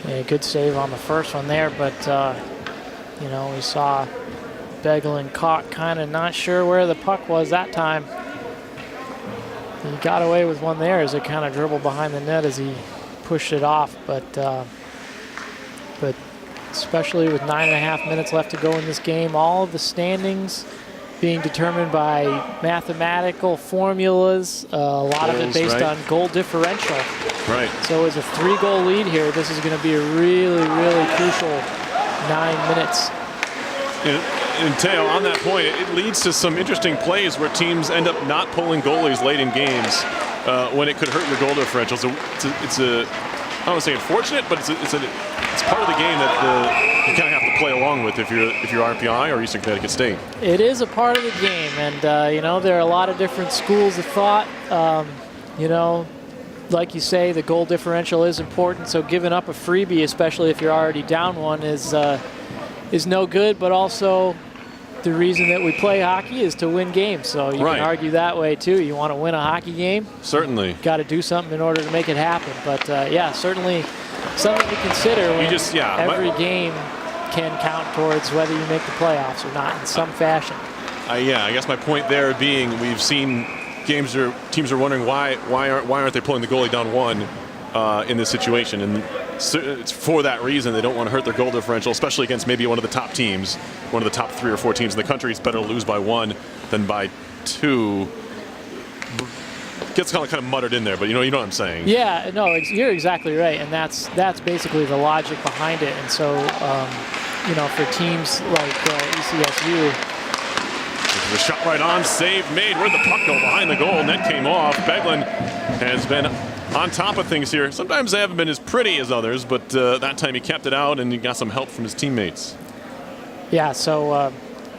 Speaker 2: Yeah, good save on the first one there, but you know, we saw Beglin caught, kind of not sure where the puck was that time. He got away with one there as it kind of dribbled behind the net as he pushed it off, but especially with 9.5 minutes left to go in this game, all of the standings being determined by mathematical formulas, a lot of it based on goal differential.
Speaker 1: Right.
Speaker 2: So as a 3-goal lead here, this is going to be a really, really crucial 9 minutes.
Speaker 1: And Teo, on that point, it leads to some interesting plays where teams end up not pulling goalies late in games when it could hurt your goal differential. So it's a I don't want to say unfortunate, but it's part of the game that you kind of have to play along with if you're RPI or Eastern Connecticut State.
Speaker 2: It is a part of the game, and you know, there are a lot of different schools of thought. You know, like you say, the goal differential is important, so giving up a freebie, especially if you're already down one, is no good, but also the reason that we play hockey is to win games. So you can argue that way too. You want to win a hockey game? Certainly. Got to do something in order to make it happen. But yeah, certainly something to consider when every game can count towards whether you make the playoffs or not in some fashion.
Speaker 1: Yeah, I guess my point there being we've seen games where teams are wondering why aren't they pulling the goalie down one in this situation, and it's for that reason. They don't want to hurt their goal differential, especially against maybe one of the top teams, one of the top 3 or 4 teams in the country. It's better to lose by 1 than by 2. Gets kind of muttered in there, but you know what I'm saying. Yeah, no, you're exactly right, and that's basically the logic behind it. And so, you know, for teams like ECSU, the shot right on, save made. Where'd the puck go? Behind the goal, net came off. Beglin has been on top of things here. Sometimes they haven't been as pretty as others, but that time he kept it out and he got some help from his teammates. Yeah, so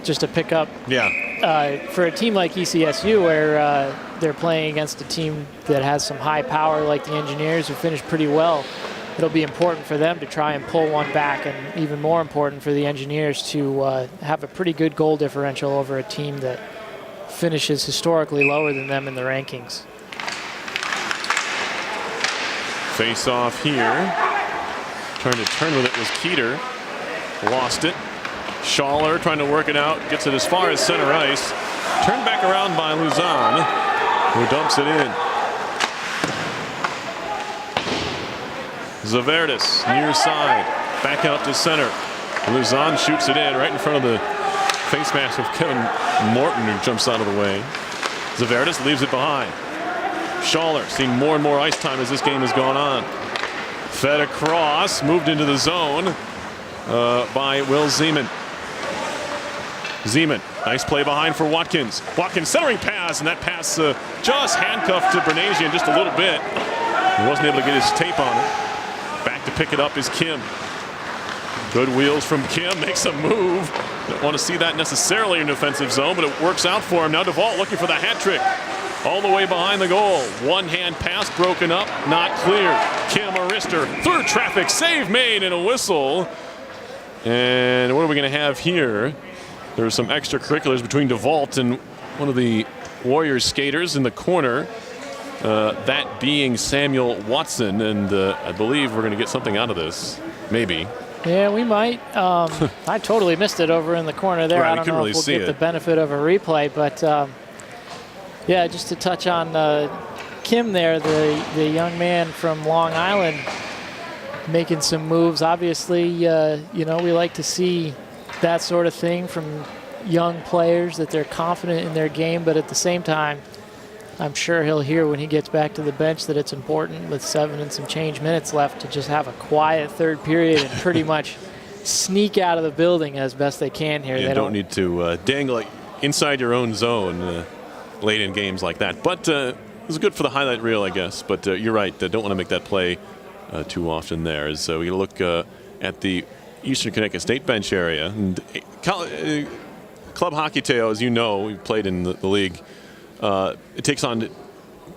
Speaker 1: just to pick up, for a team like ECSU where they're playing against a team that has some high power like the Engineers who finished pretty well, it'll be important for them to try and pull one back, and even more important for the Engineers to have a pretty good goal differential over a team that finishes historically lower than them in the rankings. Face off here. Trying to turn with it was Keeter. Lost it. Schaller trying to work it out. Gets it as far as center ice. Turned back around by Luzon, who dumps it in. Zaverdis, near side. Back out to center. Luzon shoots it in right in front of the face mask of Kevin Morton, who jumps out of the way. Zaverdis leaves it behind. Schaller seeing more and more ice time as this game has gone on. Fed across, moved into the zone by Will Zeman. Zeman, nice play behind for Watkins. Watkins centering pass, and that pass just handcuffed to Bernasian just a little bit. He wasn't able to get his tape on it. Back to pick it up is Kim. Good wheels from Kim, makes a move. Don't want to see that necessarily in an offensive zone, but it works out for him. Now DeVault looking for the hat trick. All the way behind the goal. One-hand pass broken up, not clear. Kim Arister through traffic, save made, and a whistle. And what are we going to have here? There's some extracurriculars between DeVault and one of the Warriors skaters in the corner. That being Samuel Watson, and I believe we're going to get something out of this. Maybe. Yeah, we might. I totally missed it over in the corner there. Right, I don't know if we'll get the benefit of a replay, but yeah, just to touch on Kim there, the young man from Long Island, making some moves. Obviously, you know, we like to see that sort of thing from young players, that they're confident in their game, but at the same time, I'm sure he'll hear when he gets back to the bench that it's important with 7 and some change minutes left to just have a quiet third period and pretty much
Speaker 2: sneak out of the building as best they can here.
Speaker 1: You
Speaker 2: They
Speaker 1: don't need to dangle inside your own zone late in games like that. But it was good for the highlight reel, I guess. But you're right. Don't want to make that play too often there. As we look at the Eastern Connecticut State bench area. And club hockey, Teo, as you know, we've played in the league. It takes on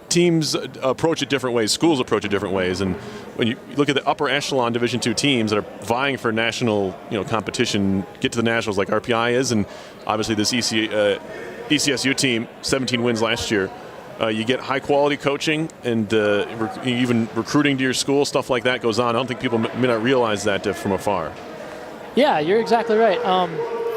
Speaker 1: teams approach it different ways. Schools approach it different ways. And when you look at the upper echelon Division II teams that are vying for national competition, get to the nationals like RPI is, and obviously this ECSU team, 17 wins last year. You get high-quality coaching and even recruiting to your school, stuff like that goes on. I don't think people may not realize that from afar.
Speaker 2: Yeah, you're exactly right.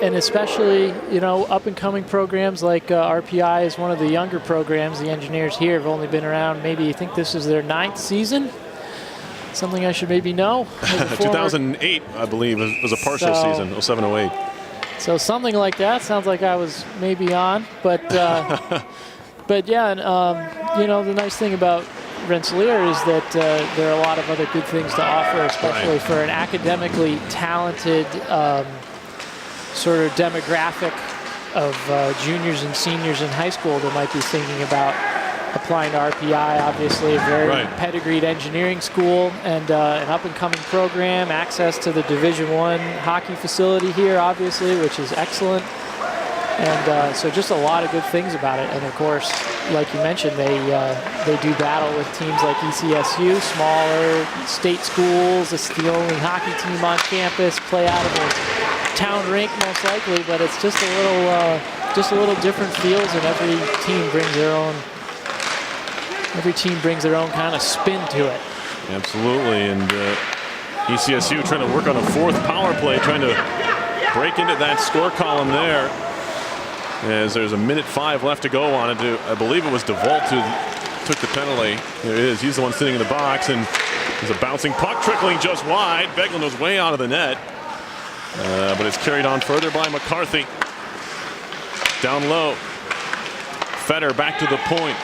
Speaker 2: And especially, up-and-coming programs like RPI is one of the younger programs. The engineers here have only been around, maybe I think this is their 9th season. Something I should maybe know.
Speaker 1: 2008, I believe, was a partial season, 07-08.
Speaker 2: So something like that. Sounds like I was maybe on. But, but yeah, and, the nice thing about Rensselaer is that there are a lot of other good things to offer, especially for an academically talented sort of demographic of juniors and seniors in high school that might be thinking about applying to RPI. Obviously a very pedigreed engineering school and an up-and-coming program, access to the Division I hockey facility here, obviously, which is excellent. And so just a lot of good things about it. And of course, like you mentioned, they do battle with teams like ECSU, smaller state schools. It's the only hockey team on campus, play out of a town rink most likely, but it's just a little different feels, and every team brings their own kind of spin to it.
Speaker 1: Absolutely, and ECSU trying to work on a 4th power play, trying to break into that score column there. As there's a minute 5 left to go on it. I believe it was DeVault who took the penalty. There it is. He's the one sitting in the box, and there's a bouncing puck trickling just wide. Beglin was way out of the net. But it's carried on further by McCarthy. Down low. Fetter back to the point.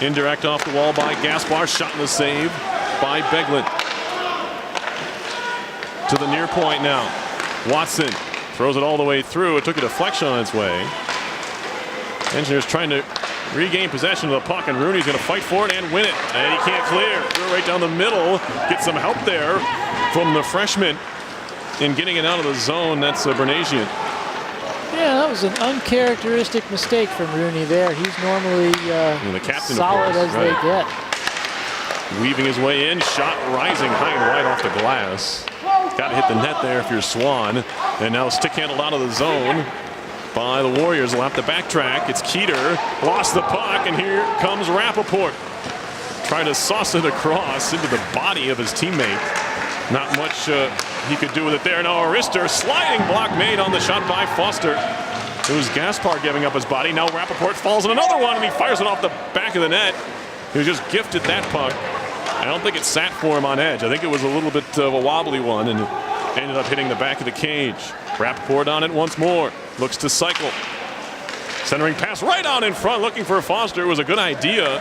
Speaker 1: Indirect off the wall by Gaspar. Shot and the save by Beglin. To the near point now. Watson throws it all the way through. It took a deflection on its way. Engineers trying to regain possession of the puck, and Rooney's going to fight for it and win it. And he can't clear. Threw it right down the middle. Get some help there from the freshman in getting it out of the zone. That's Bernasian.
Speaker 2: Yeah, that was an uncharacteristic mistake from Rooney there. He's normally
Speaker 1: the captain,
Speaker 2: solid as they get.
Speaker 1: Weaving his way in, shot rising high and wide off the glass. Got to hit the net there if you're Swan. And now stick handled out of the zone by the Warriors. Will have to backtrack. It's Keeter. Lost the puck, and here comes Rappaport. Trying to sauce it across into the body of his teammate. Not much he could do with it there. Now Arister, sliding block made on the shot by Foster. It was Gaspar giving up his body. Now Rappaport falls on another one, and he fires it off the back of the net. He was just gifted that puck. I don't think it sat for him on edge. I think it was a little bit of a wobbly one, and ended up hitting the back of the cage. Rappaport on it once more. Looks to cycle. Centering pass right on in front, looking for Foster. It was a good idea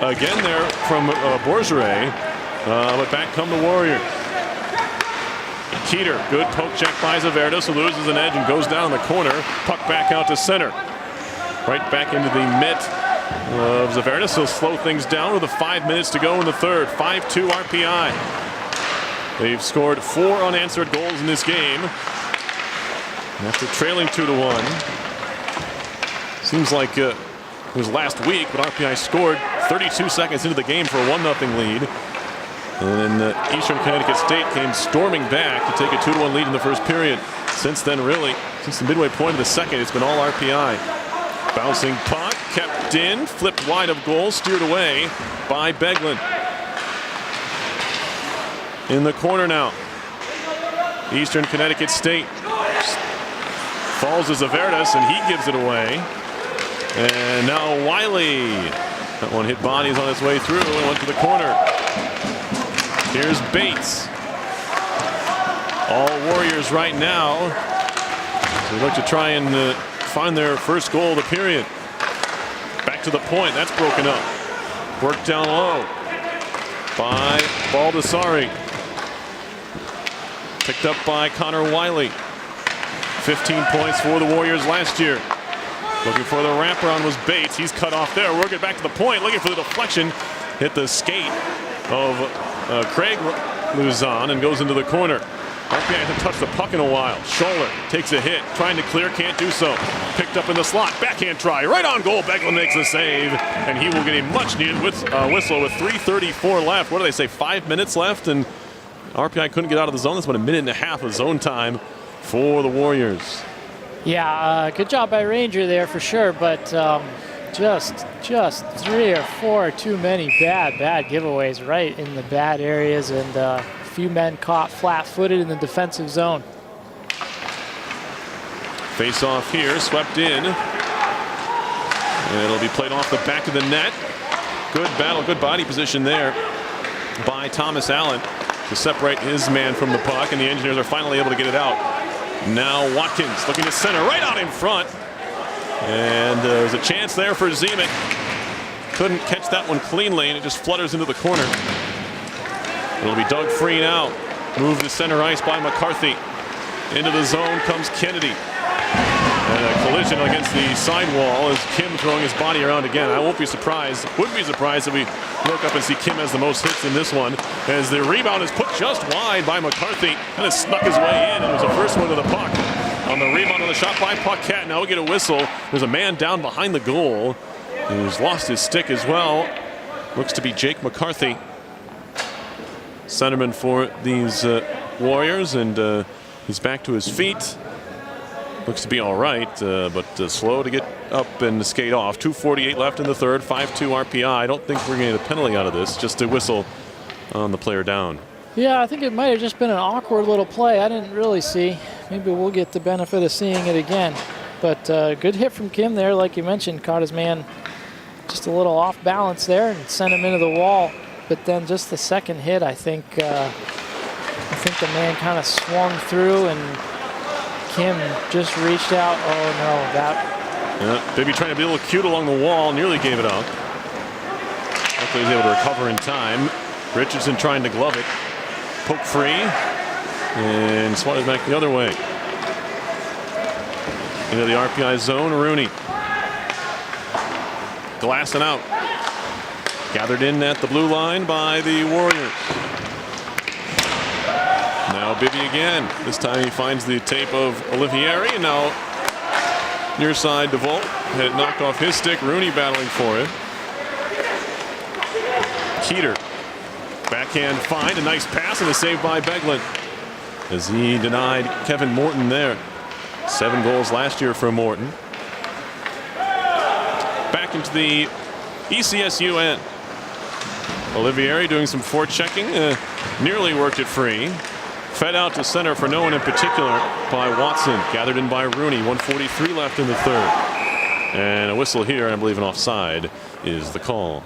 Speaker 1: again there from Bourgeray, but back come the Warriors. Keeter, good poke check by Zaverdas, who loses an edge and goes down the corner. Puck back out to center. Right back into the mitt of Zaverdas. He'll slow things down with 5 minutes to go in the third. 5-2 RPI. They've scored 4 unanswered goals in this game after trailing 2-1. Seems like it was last week, but RPI scored 32 seconds into the game for a 1-0 lead. And then Eastern Connecticut State came storming back to take a 2-1 lead in the first period. Since then, really, since the midway point of the second, it's been all RPI. Bouncing puck, kept in, flipped wide of goal, steered away by Beglin. In the corner now, Eastern Connecticut State falls to Zaverdas, and he gives it away. And now Wiley. That one hit bodies on its way through and went to the corner. Here's Bates. All Warriors right now. They look to try and find their first goal of the period. Back to the point. That's broken up. Worked down low by Baldessari. picked up by Connor Wiley. 15 points for the Warriors last year. Looking for the wraparound was Bates. He's cut off there. Working back to the point, looking for the deflection. Hit the skate of Craig Luzon and goes into the corner. RPI hasn't touched the puck in a while. Scholler takes a hit, trying to clear, can't do so. Picked up in the slot, backhand try, right on goal. Beglin makes the save, and he will get a much-needed whistle with 3:34 left. What do they say, 5 minutes left? And RPI couldn't get out of the zone. That's about a minute and a half of zone time for the Warriors.
Speaker 2: Yeah, good job by Ranger there for sure, but just 3 or 4 too many bad giveaways right in the bad areas, and a few men caught flat-footed in the defensive zone.
Speaker 1: Face off here, swept in. And it'll be played off the back of the net. Good battle, good body position there by Thomas Allen to separate his man from the puck, and the Engineers are finally able to get it out. Now Watkins looking to center right out in front. And there's a chance there for Zeman. Couldn't catch that one cleanly, and it just flutters into the corner. It'll be dug free now. Moved to center ice by McCarthy. Into the zone comes Kennedy. And a collision against the sidewall as Kim throwing his body around again. I wouldn't be surprised if we look up and see Kim has the most hits in this one, as the rebound is put just wide by McCarthy. Kind of snuck his way in, and it was the first one to the puck. On the rebound on the shot by Paquette. Now we get a whistle. There's a man down behind the goal who's lost his stick as well. Looks to be Jake McCarthy, centerman for these Warriors, and he's back to his feet. Looks to be all right, but slow to get up and skate off. 2:48 left in the third, 5-2 RPI. I don't think we're going to get a penalty out of this, just a whistle on the player down.
Speaker 2: Yeah, I think it might have just been an awkward little play. I didn't really see. Maybe we'll get the benefit of seeing it again. But good hit from Kim there, like you mentioned. Caught his man just a little off balance there and sent him into the wall. But then just the second hit, I think the man kind of swung through, and Kim just reached out. Oh no, that.
Speaker 1: Yeah, maybe trying to be a little cute along the wall, nearly gave it up. Hopefully he's able to recover in time. Richardson trying to glove it. Poke free, and swatted back the other way. Into the RPI zone, Rooney. Glassing out. Gathered in at the blue line by the Warriors. Now Bibby again. This time he finds the tape of Olivieri, and now near side DeVault had it knocked off his stick. Rooney battling for it. Keeter. Backhand find, a nice pass, and a save by Beglin as he denied Kevin Morton there. 7 goals last year for Morton. Back into the ECSU end. Olivieri doing some forechecking, nearly worked it free. Fed out to center for no one in particular by Watson. Gathered in by Rooney. 1:43 left in the third. And a whistle here, and I believe an offside is the call.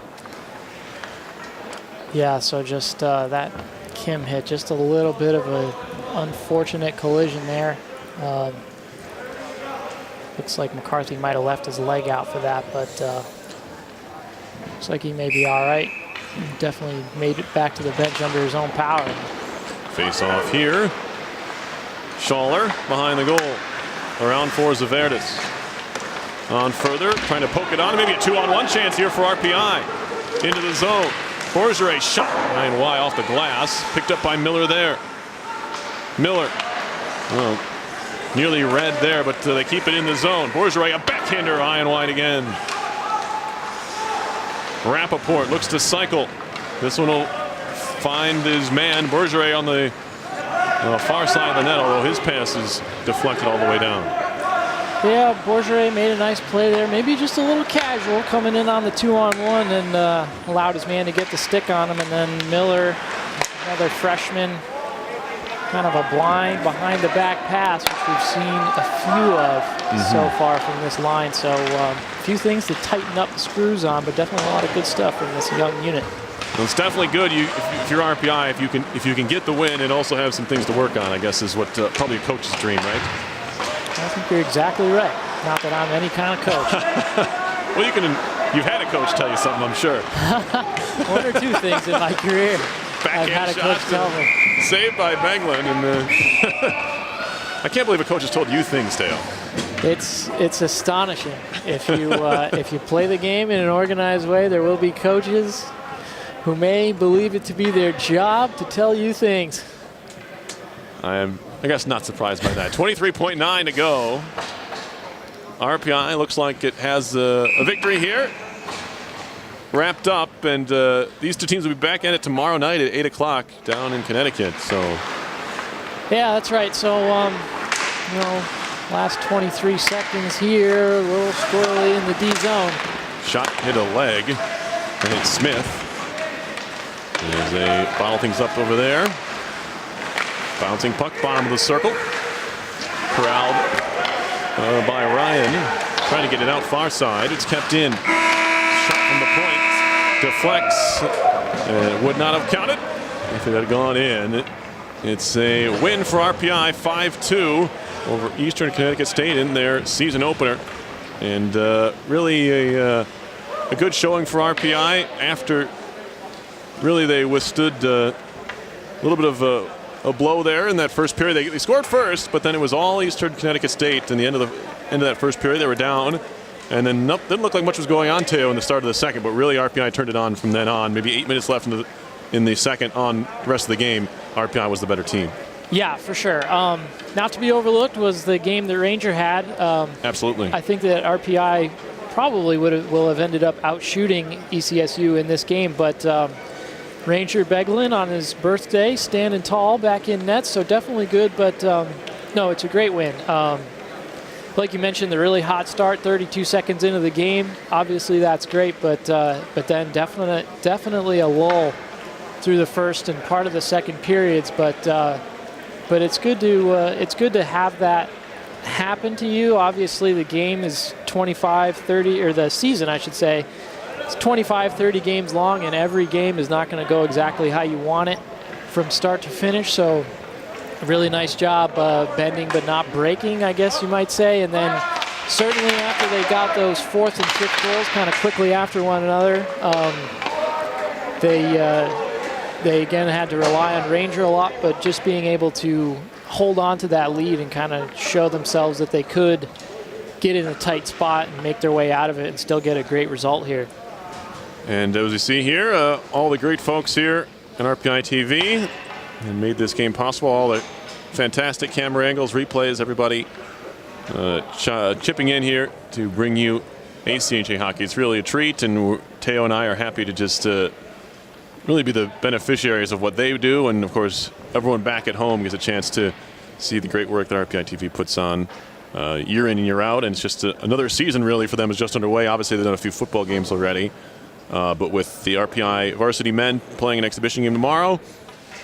Speaker 2: Yeah, so just that Kim hit, just a little bit of an unfortunate collision there. Looks like McCarthy might have left his leg out for that, but looks like he may be all right. Definitely made it back to the bench under his own power.
Speaker 1: Face off here. Scholler behind the goal. Around for Zaverdis. On further, trying to poke it on. Maybe a 2-on-1 chance here for RPI. Into the zone. Borgere shot Ryan Y off the glass. Picked up by Miller there. Miller. Well, nearly red there, but they keep it in the zone. Borgere, a backhander, Ryan White again. Rappaport looks to cycle. This one will find his man, Borgere, on the far side of the net, although his pass is deflected all the way down.
Speaker 2: Yeah, Borgere made a nice play there. Maybe just a little casual coming in on the 2-on-1 and allowed his man to get the stick on him. And then Miller, another freshman, kind of a blind behind the back pass, which we've seen a few of so far from this line. So a few things to tighten up the screws on, but definitely a lot of good stuff from this young unit.
Speaker 1: Well, it's definitely good. If you're RPI, if you can get the win and also have some things to work on, I guess is what probably a coach's dream, right?
Speaker 2: I think you're exactly right. Not that I'm any kind of coach.
Speaker 1: Well, you've had a coach tell you something, I'm sure.
Speaker 2: 1 or 2 things in my career I've had a coach tell me.
Speaker 1: Saved by Beglin. And I can't believe a coach has told you things, Teo.
Speaker 2: It's astonishing. If you play the game in an organized way, there will be coaches who may believe it to be their job to tell you things.
Speaker 1: I am, I guess, not surprised by that. 23.9 to go. RPI looks like it has a victory here. Wrapped up, and these two teams will be back at it tomorrow night at 8 o'clock down in Connecticut. So,
Speaker 2: yeah, that's right. So, last 23 seconds here, a little squirrely in the D zone.
Speaker 1: Shot hit a leg, and it's Smith. As they bottle things up over there. Bouncing puck, bottom of the circle. Corralled by Ryan. Trying to get it out far side. It's kept in. Shot from the point. Deflects. Would not have counted if it had gone in. It's a win for RPI, 5-2 over Eastern Connecticut State in their season opener. And really a good showing for RPI after really they withstood a little bit of a blow there in that first period. They scored first, but then it was all Eastern Connecticut State. In the end of that first period, they were down. And then didn't look like much was going on, Teo, in the start of the second, but really RPI turned it on from then on. Maybe 8 minutes left in the second on the rest of the game. RPI was the better team. Yeah,
Speaker 2: for sure. Not to be overlooked was the game that Ranger had.
Speaker 1: Absolutely.
Speaker 2: I think that RPI probably will have ended up outshooting ECSU in this game, but Ranger Beglin on his birthday, standing tall back in net, so definitely good, but no, it's a great win. Like you mentioned, the really hot start, 32 seconds into the game. Obviously, that's great, but then definitely a lull through the first and part of the second periods. But it's good to have that happen to you. Obviously, the game is 25-30, or the season, I should say. It's 25-30 games long, and every game is not going to go exactly how you want it from start to finish. So a really nice job bending but not breaking, I guess you might say. And then certainly after they got those fourth and fifth goals kind of quickly after one another, they again had to rely on Ranger a lot, but just being able to hold on to that lead and kind of show themselves that they could get in a tight spot and make their way out of it and still get a great result here.
Speaker 1: And as you see here, all the great folks here on RPI TV and made this game possible. All the fantastic camera angles, replays, everybody chipping in here to bring you ACHA hockey. It's really a treat, and Teo and I are happy to just really be the beneficiaries of what they do. And, of course, everyone back at home gets a chance to see the great work that RPI TV puts on year in and year out. And it's just another season, really, for them is just underway. Obviously, they've done a few football games already. But with the RPI varsity men playing an exhibition game tomorrow,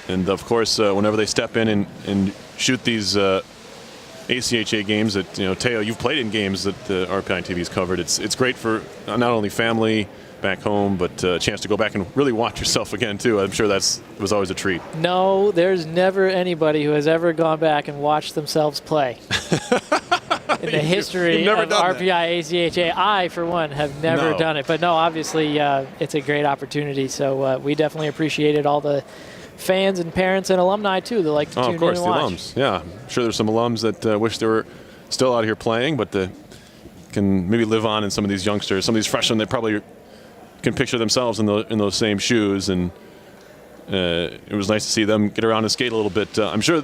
Speaker 1: and of course, whenever they step in and shoot these ACHA games that, Teo, you've played in games that RPI TV's covered. It's great for not only family back home, but a chance to go back and really watch yourself again, too. I'm sure it was always a treat.
Speaker 2: No, there's never anybody who has ever gone back and watched themselves play. In the history of RPI, ACHA, I, for one, have never done it. But no, obviously, it's a great opportunity. So we definitely appreciated all the fans and parents and alumni, too, that like to tune in and watch.
Speaker 1: Of course, the alums. Yeah, I'm sure there's some alums that wish they were still out here playing, but can maybe live on in some of these youngsters. Some of these freshmen, they probably can picture themselves in those same shoes. And it was nice to see them get around and skate a little bit. I'm sure,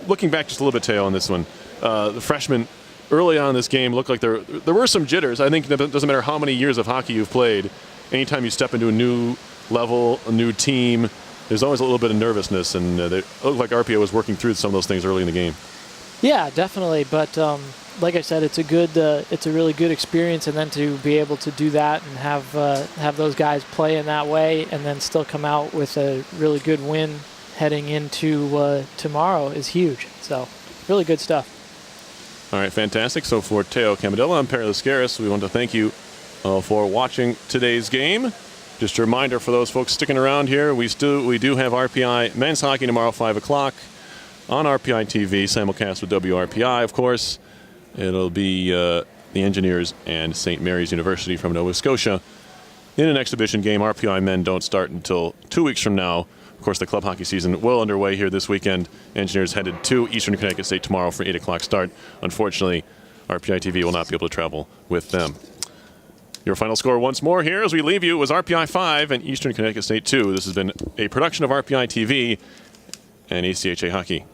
Speaker 1: looking back just a little bit, Teo, on this one, the freshmen early on in this game looked like there were some jitters. I think it doesn't matter how many years of hockey you've played. Anytime you step into a new level, a new team, there's always a little bit of nervousness, and it looked like RPI was working through some of those things early in the game.
Speaker 2: Yeah, definitely. But like I said, it's a really good experience, and then to be able to do that and have those guys play in that way, and then still come out with a really good win heading into tomorrow is huge. So, really good stuff.
Speaker 1: All right, fantastic. So for Teo Camadilla, I'm Perry Lascaris. We want to thank you for watching today's game. Just a reminder for those folks sticking around here, we do have RPI men's hockey tomorrow, 5 o'clock on RPI TV, simulcast with WRPI, of course. It'll be the Engineers and St. Mary's University from Nova Scotia in an exhibition game. RPI men don't start until 2 weeks from now Of course, the club hockey season well underway here this weekend. Engineers headed to Eastern Connecticut State tomorrow for 8 o'clock start. Unfortunately, RPI TV will not be able to travel with them. Your final score once more here as we leave you was RPI 5 and Eastern Connecticut State 2. This has been a production of RPI TV and ACHA Hockey.